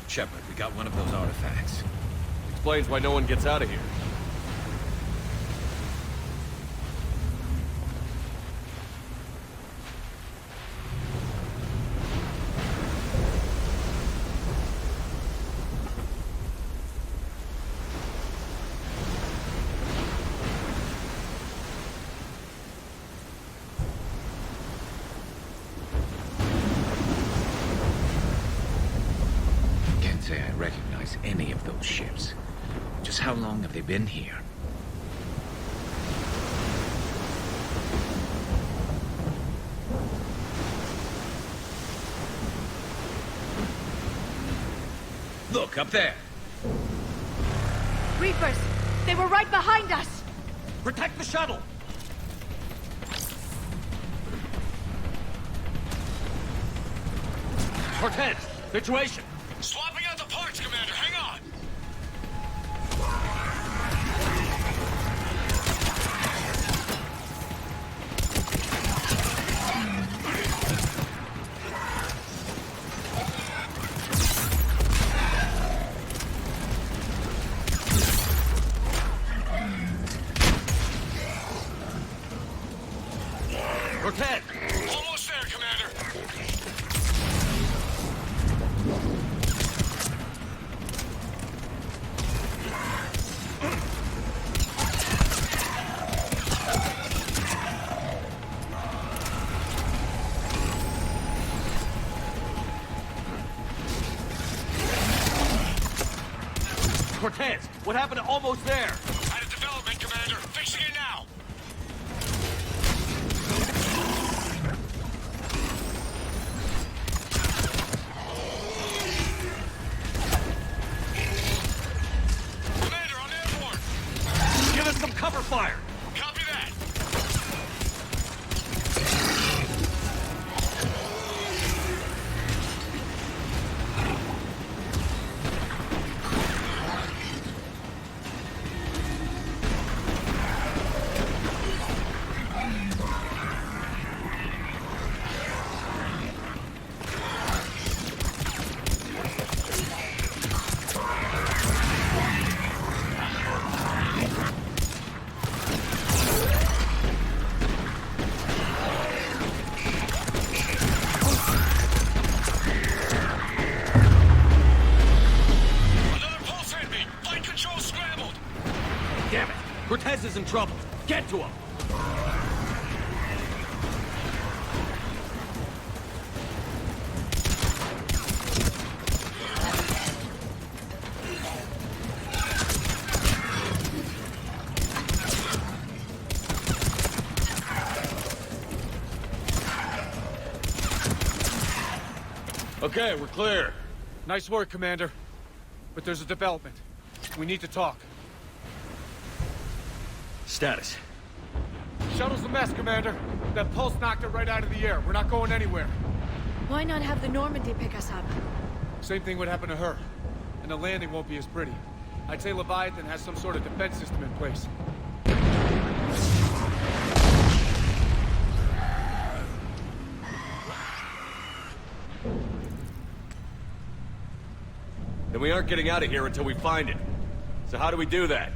Shepard, we got one of those artifacts. Explains why no one gets out of here. Say I recognize any of those ships. Just how long have they been here? Look, up there! Reapers! They were right behind us! Protect the shuttle! Cortez! Situation! Swapping out the parts, Commander. Hang on. Cortez! Almost there, Commander. Cortez, what happened to almost there? Out of development, Commander. Fixing it now. Commander, on airborne. Give us some cover fire. Copy that. Cortez is in trouble. Get to him! Okay, we're clear. Nice work, Commander. But there's a development. We need to talk. Status. Shuttle's a mess, Commander. That pulse knocked it right out of the air. We're not going anywhere. Why not have the Normandy pick us up? Same thing would happen to her. And the landing won't be as pretty. I'd say Leviathan has some sort of defense system in place. Then we aren't getting out of here until we find it. So how do we do that?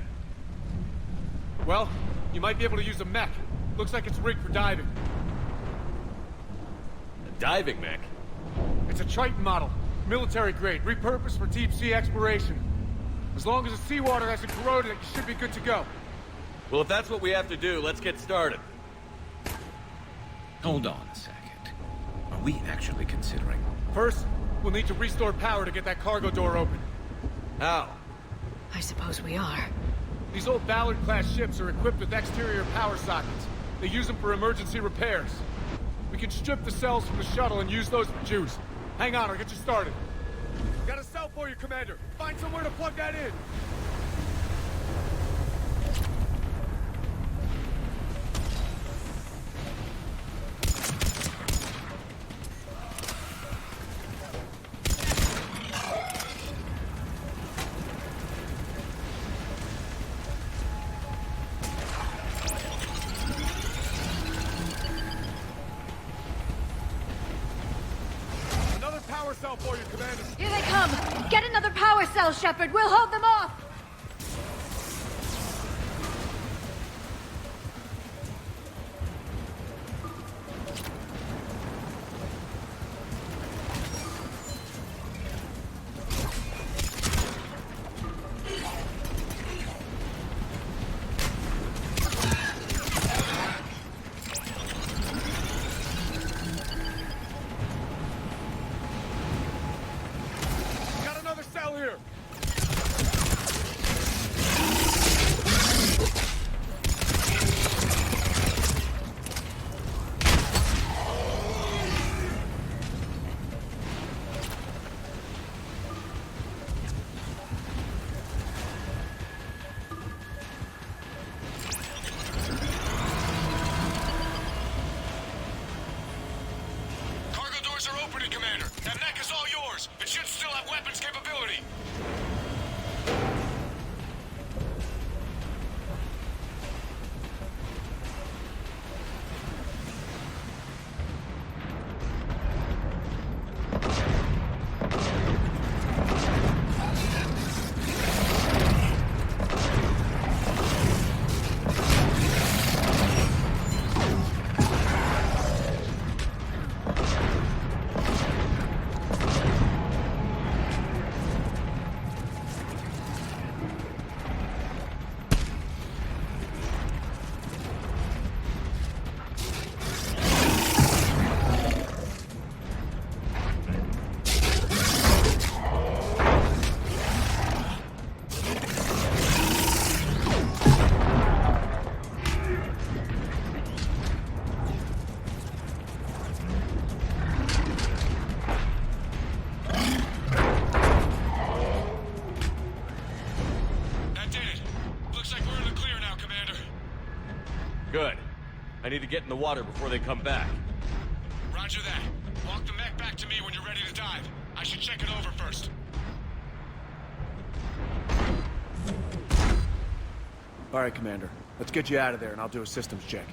Well, you might be able to use a mech. Looks like it's rigged for diving. A diving mech? It's a Triton model. Military grade, repurposed for deep sea exploration. As long as the seawater hasn't corroded it, you should be good to go. Well, if that's what we have to do, let's get started. Hold on a second. Are we actually considering? First, we'll need to restore power to get that cargo door open. How? I suppose we are. These old Ballard-class ships are equipped with exterior power sockets. They use them for emergency repairs. We can strip the cells from the shuttle and use those for juice. Hang on, I'll get you started. Got a cell for you, Commander. Find somewhere to plug that in. Power cell for you, Commander. Here they come! Get another power cell, Shepard! We'll hold them off! Commander. That mech is all yours. It should still have weapons capability. Good. I need to get in the water before they come back. Roger that. Walk the mech back to me when you're ready to dive. I should check it over first. All right, Commander. Let's get you out of there, and I'll do a systems check.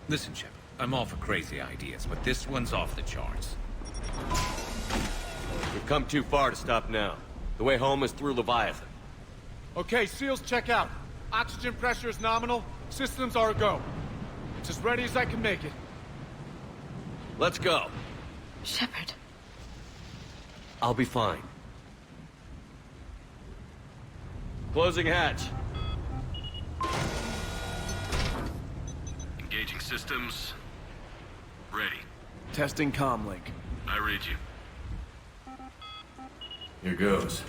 Listen, Shepard, I'm all for crazy ideas, but this one's off the charts. We've come too far to stop now. The way home is through Leviathan. Okay, SEALs check out. Oxygen pressure is nominal. Systems are a go. It's as ready as I can make it. Let's go. Shepard. I'll be fine. Closing hatch. Engaging systems. Ready. Testing comlink. I read you. Here goes.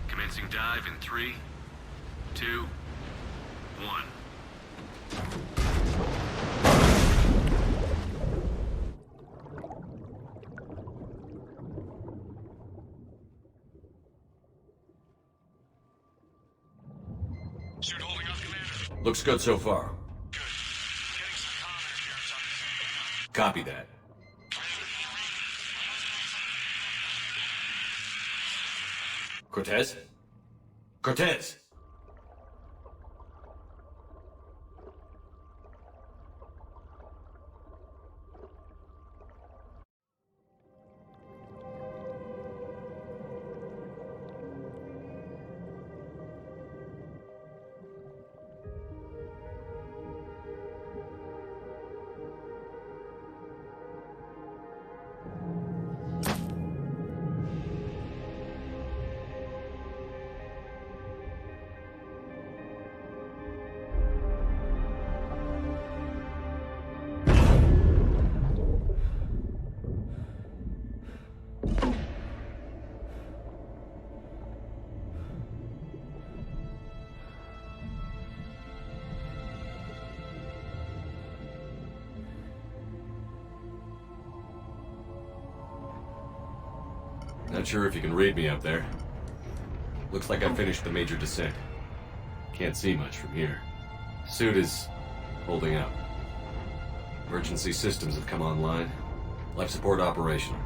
Commencing dive in 3, 2, 1. Suit holding up, Commander? Looks good so far. Copy that. Cortez? Cortez! Not sure if you can read me up there. Looks like I finished the major descent. Can't see much from here. Suit is holding up. Emergency systems have come online. Life support operational.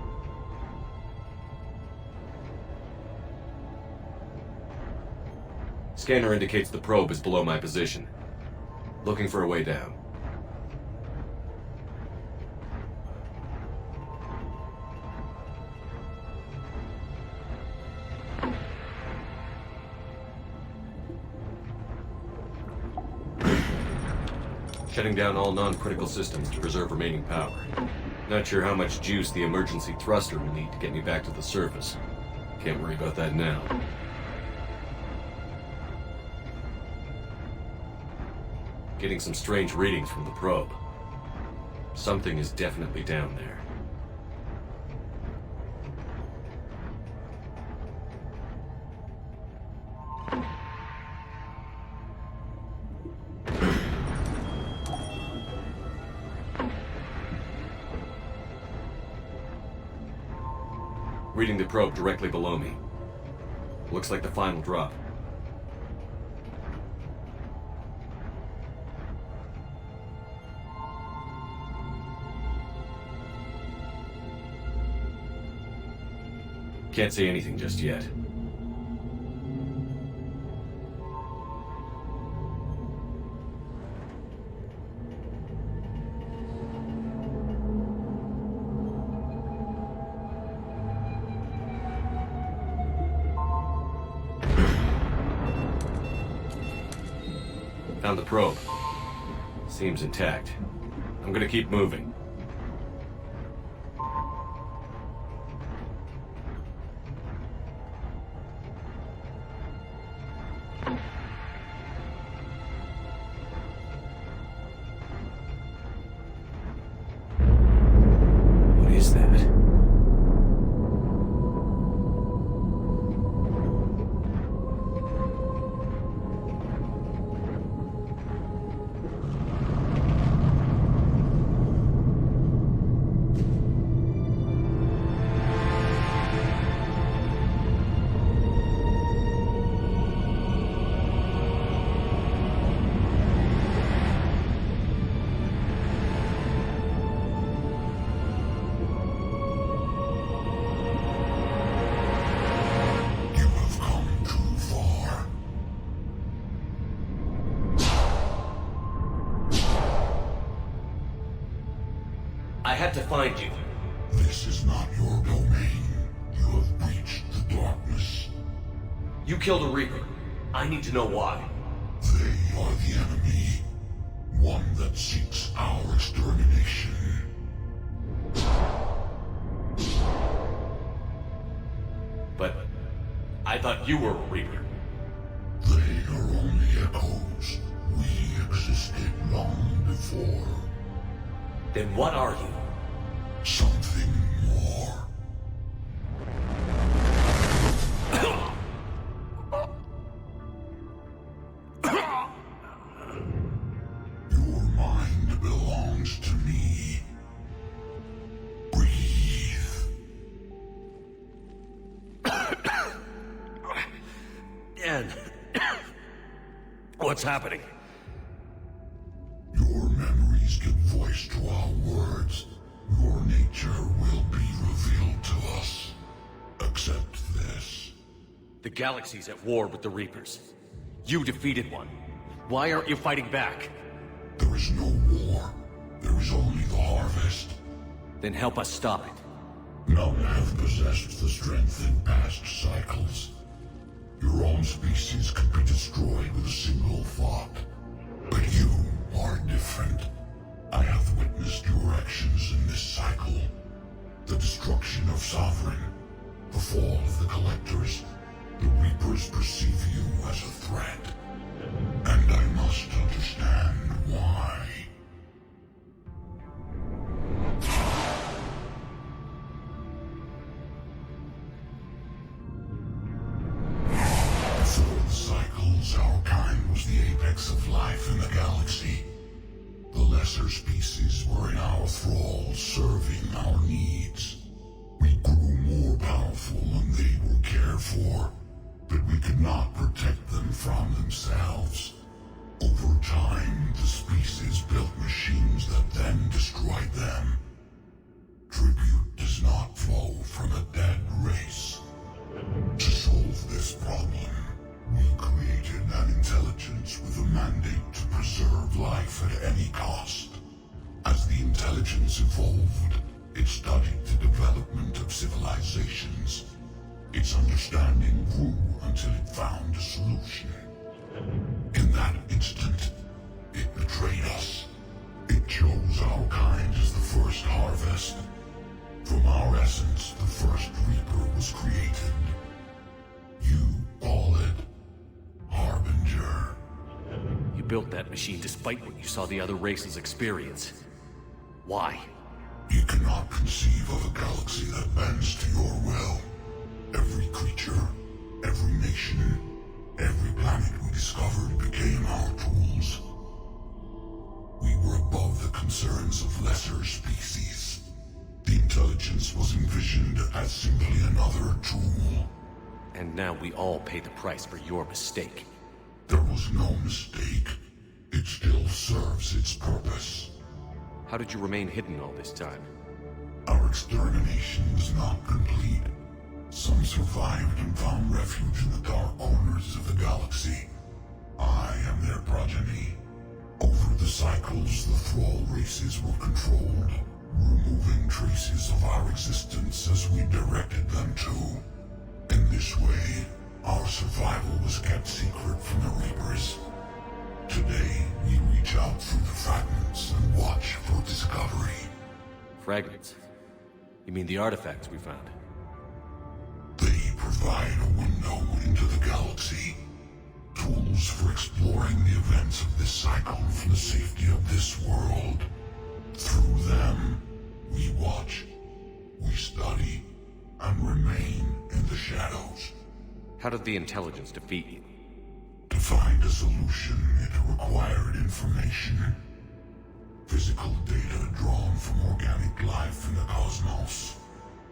Scanner indicates the probe is below my position. Looking for a way down. Shutting down all non-critical systems to preserve remaining power. Not sure how much juice the emergency thruster will need to get me back to the surface. Can't worry about that now. Getting some strange readings from the probe. Something is definitely down there. Reading the probe directly below me. Looks like the final drop. Can't see anything just yet. Found the probe. Seems intact. I'm gonna keep moving. What is that? I had to find you. This is not your domain. You have breached the darkness. You killed a Reaper. I need to know why. They are the enemy. One that seeks our extermination. But I thought you were a Reaper. They are only echoes. We existed long before. Then what are you? Something more. Your mind belongs to me. Breathe. And what's what's happening. Your memories give voice to our words. Your nature will be revealed to us. Accept this. The galaxy's at war with the Reapers. You defeated one. Why aren't you fighting back? There is no war. There is only the harvest. Then help us stop it. None have possessed the strength in past cycles. Your own species could be destroyed with a single thought. But you are different. I have witnessed your actions in this cycle. The destruction of Sovereign, the fall of the Collectors. The Reapers perceive you as a threat. And I must understand why. Before the cycles, our kind was the apex of life in the galaxy. The lesser species were in our thrall, serving our needs. We grew more powerful and they were cared for, but we could not protect them from themselves. Over time, the species built machines that then destroyed them. Tribute does not flow from a dead race. To solve this problem, we created an intelligence with a mandate to preserve life at any cost. As the intelligence evolved, it studied the development of civilizations. Its understanding grew until it found a solution. In that instant, it betrayed us. It chose our kind as the first harvest. From our essence, the first Reaper was created. You call it Harbinger. You built that machine despite what you saw the other races experience. Why? You cannot conceive of a galaxy that bends to your will. Every creature, every nation, every planet we discovered became our tools. We were above the concerns of lesser species. The intelligence was envisioned as simply another tool. And now we all pay the price for your mistake. There was no mistake. It still serves its purpose. How did you remain hidden all this time? Our extermination was not complete. Some survived and found refuge in the dark corners of the galaxy. I am their progeny. Over the cycles, the thrall races were controlled, removing traces of our existence as we directed them to. In this way, our survival was kept secret from the Reapers. Today, we reach out through the fragments and watch for discovery. Fragments? You mean the artifacts we found? They provide a window into the galaxy. Tools for exploring the events of this cycle from the safety of this world. Through them, we watch, we study, and remain in the shadows. How did the intelligence defeat you? To find a solution, it required information. Physical data drawn from organic life in the cosmos.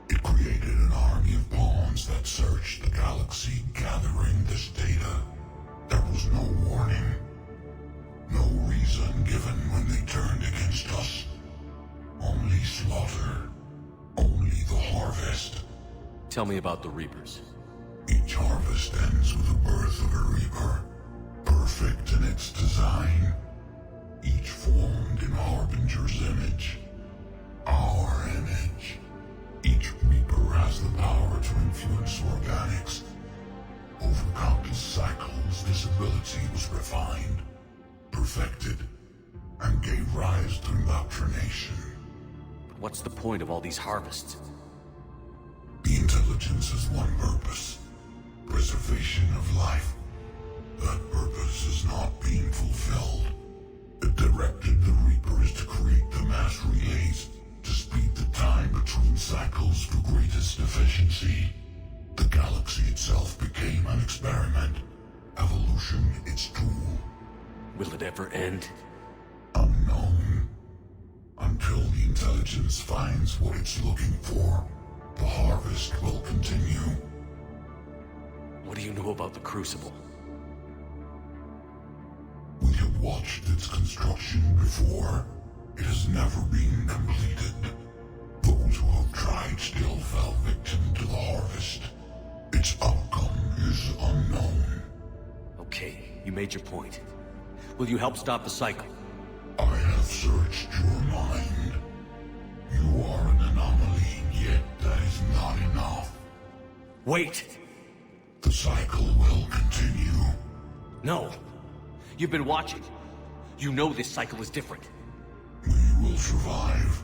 It created an army of pawns that searched the galaxy, gathering this data. There was no warning. No reason given when they turned against us. Only slaughter. Only the harvest. Tell me about the Reapers. Each harvest ends with the birth of a Reaper. Perfect in its design. Each formed in Harbinger's image. Our image. Each Reaper has the power to influence organics. Over countless cycles, this ability was refined, perfected, and gave rise to indoctrination. But what's the point of all these harvests? The intelligence has one purpose. Preservation of life. That purpose is not being fulfilled. It directed the Reapers to create the mass relays to speed the time between cycles for greatest efficiency. The galaxy itself became an experiment. Evolution its tool. Will it ever end? Unknown. Until the intelligence finds what it's looking for, the harvest will continue. What do you know about the Crucible? watched its construction before. It has never been completed. Those who have tried still fell victim to the harvest. Its outcome is unknown. Okay, you made your point. Will you help stop the cycle? I have searched your mind. You are an anomaly, yet that is not enough. Wait! The cycle will continue. No. You've been watching. You know this cycle is different. We will survive.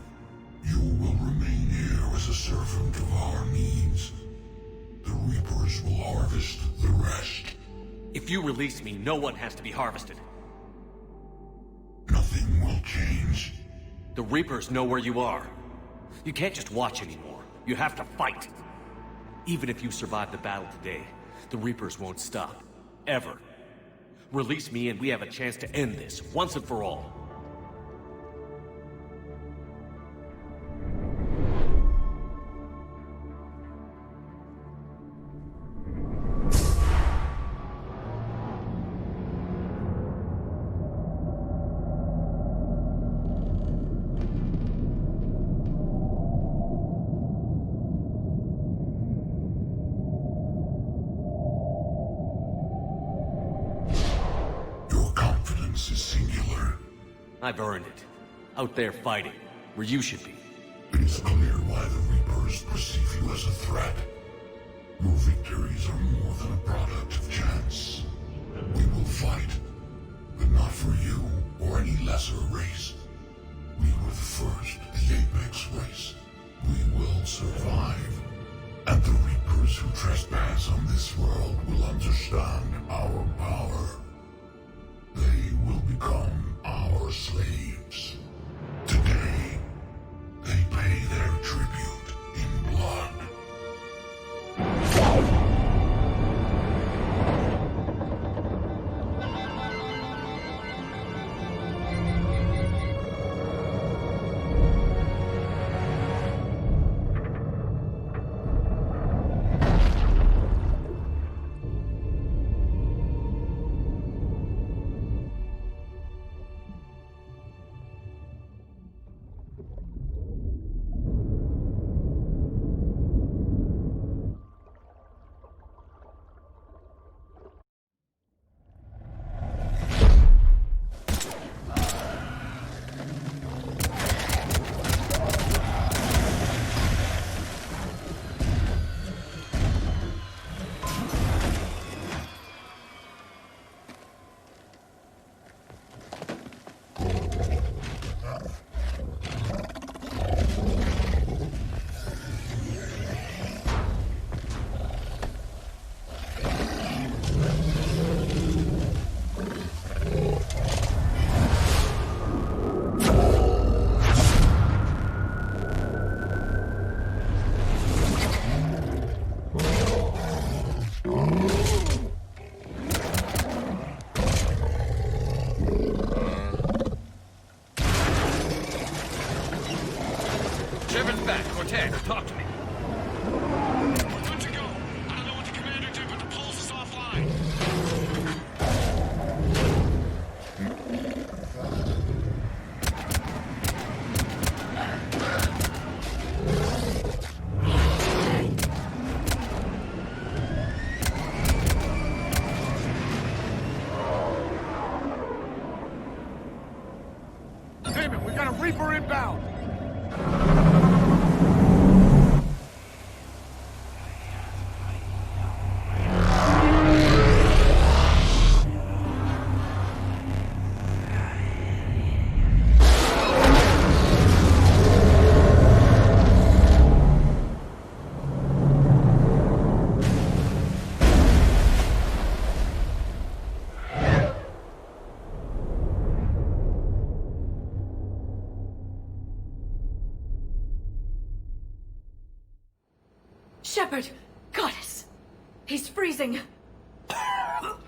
You will remain here as a servant of our needs. The Reapers will harvest the rest. If you release me, no one has to be harvested. Nothing will change. The Reapers know where you are. You can't just watch anymore. You have to fight. Even if you survive the battle today, the Reapers won't stop. Ever. Release me and we have a chance to end this, once and for all. I've earned it. Out there fighting, where you should be. It is clear why the Reapers perceive you as a threat. Your victories are more than a product of chance. We will fight, but not for you or any lesser race. We were the first, the Apex race. We will survive. And the Reapers who trespass on this world will understand our power. They will become our slaves. Today, they pay their tribute in blood. Talk to me. We're good to go. I don't know what the commander did, but the pulse is offline. Damn it, we got a Reaper inbound! Shepard! Goddess! He's freezing! Are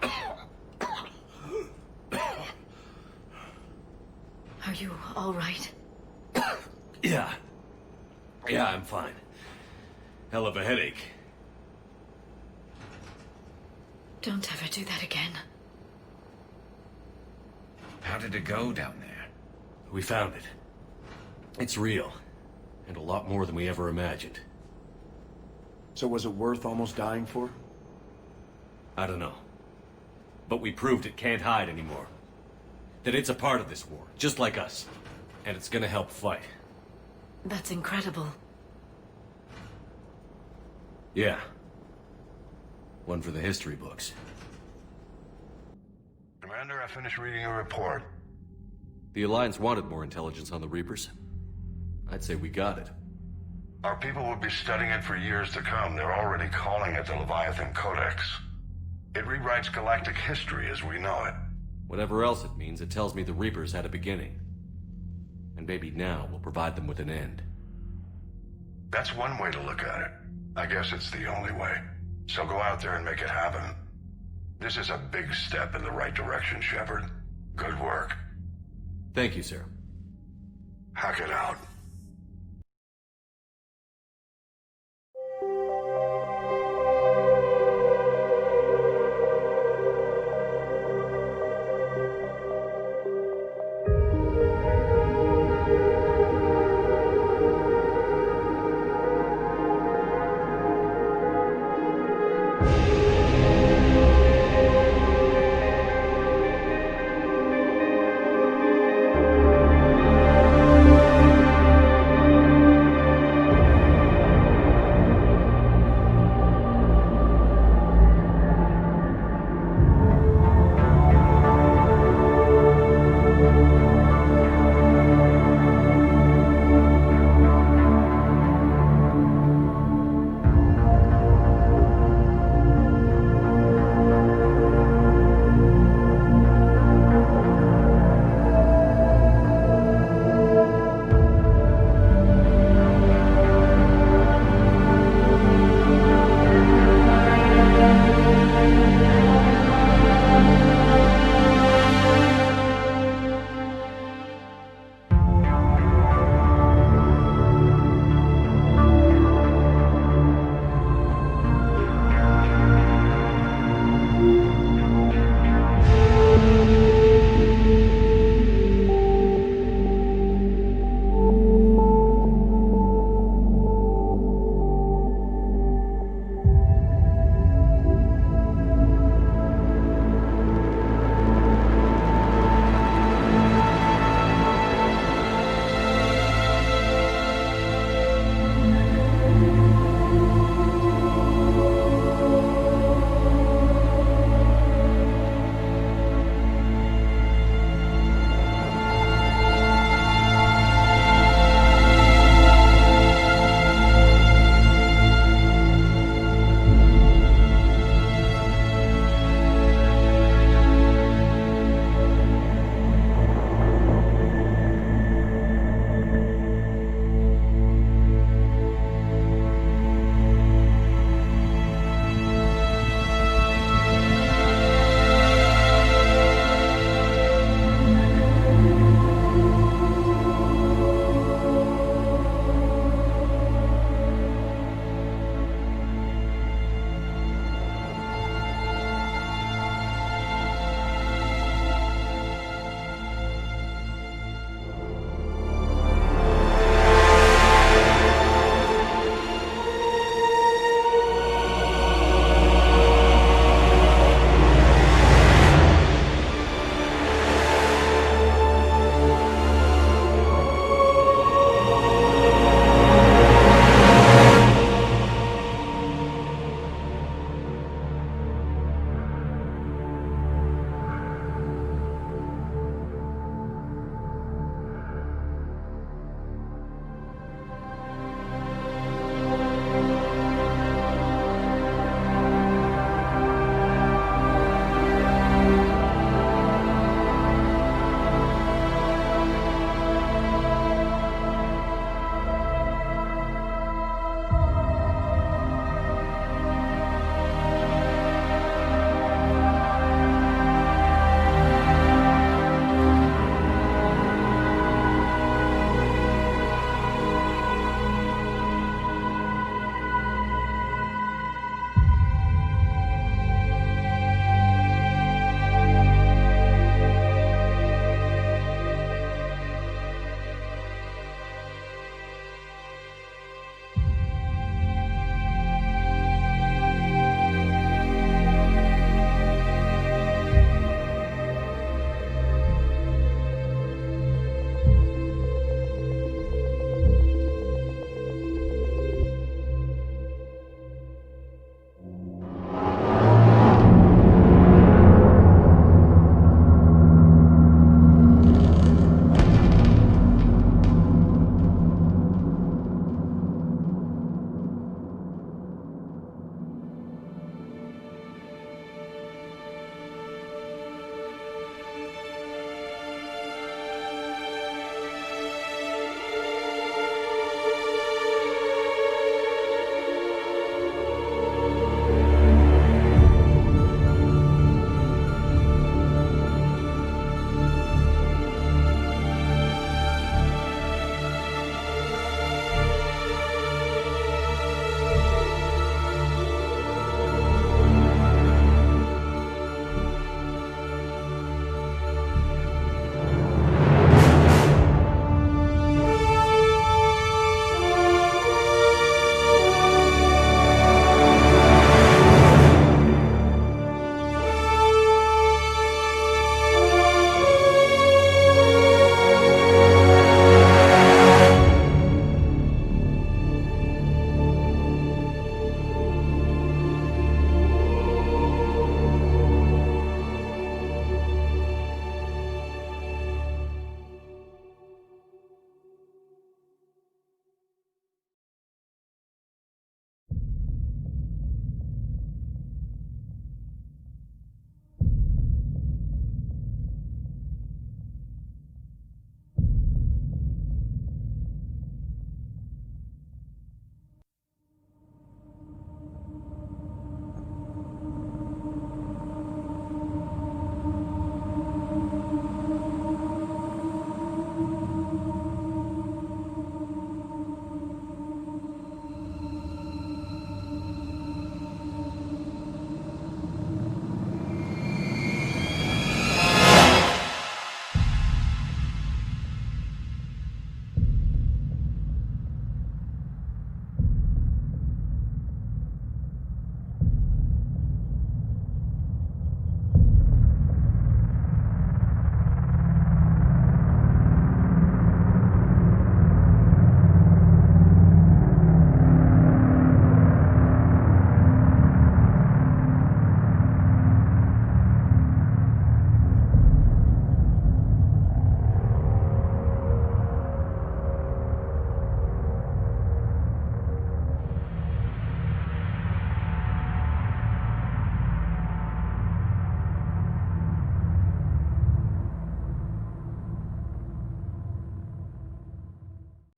you all right? Yeah, I'm fine. Hell of a headache. Don't ever do that again. How did it go down there? We found it. It's real. And a lot more than we ever imagined. So was it worth almost dying for? I don't know. But we proved it can't hide anymore. That it's a part of this war, just like us. And it's gonna help fight. That's incredible. Yeah. One for the history books. Commander, I finished reading your report. The Alliance wanted more intelligence on the Reapers. I'd say we got it. Our people will be studying it for years to come. They're already calling it the Leviathan Codex. It rewrites galactic history as we know it. Whatever else it means, it tells me the Reapers had a beginning. And maybe now we'll provide them with an end. That's one way to look at it. I guess it's the only way. So go out there and make it happen. This is a big step in the right direction, Shepard. Good work. Thank you, sir. Hack it out.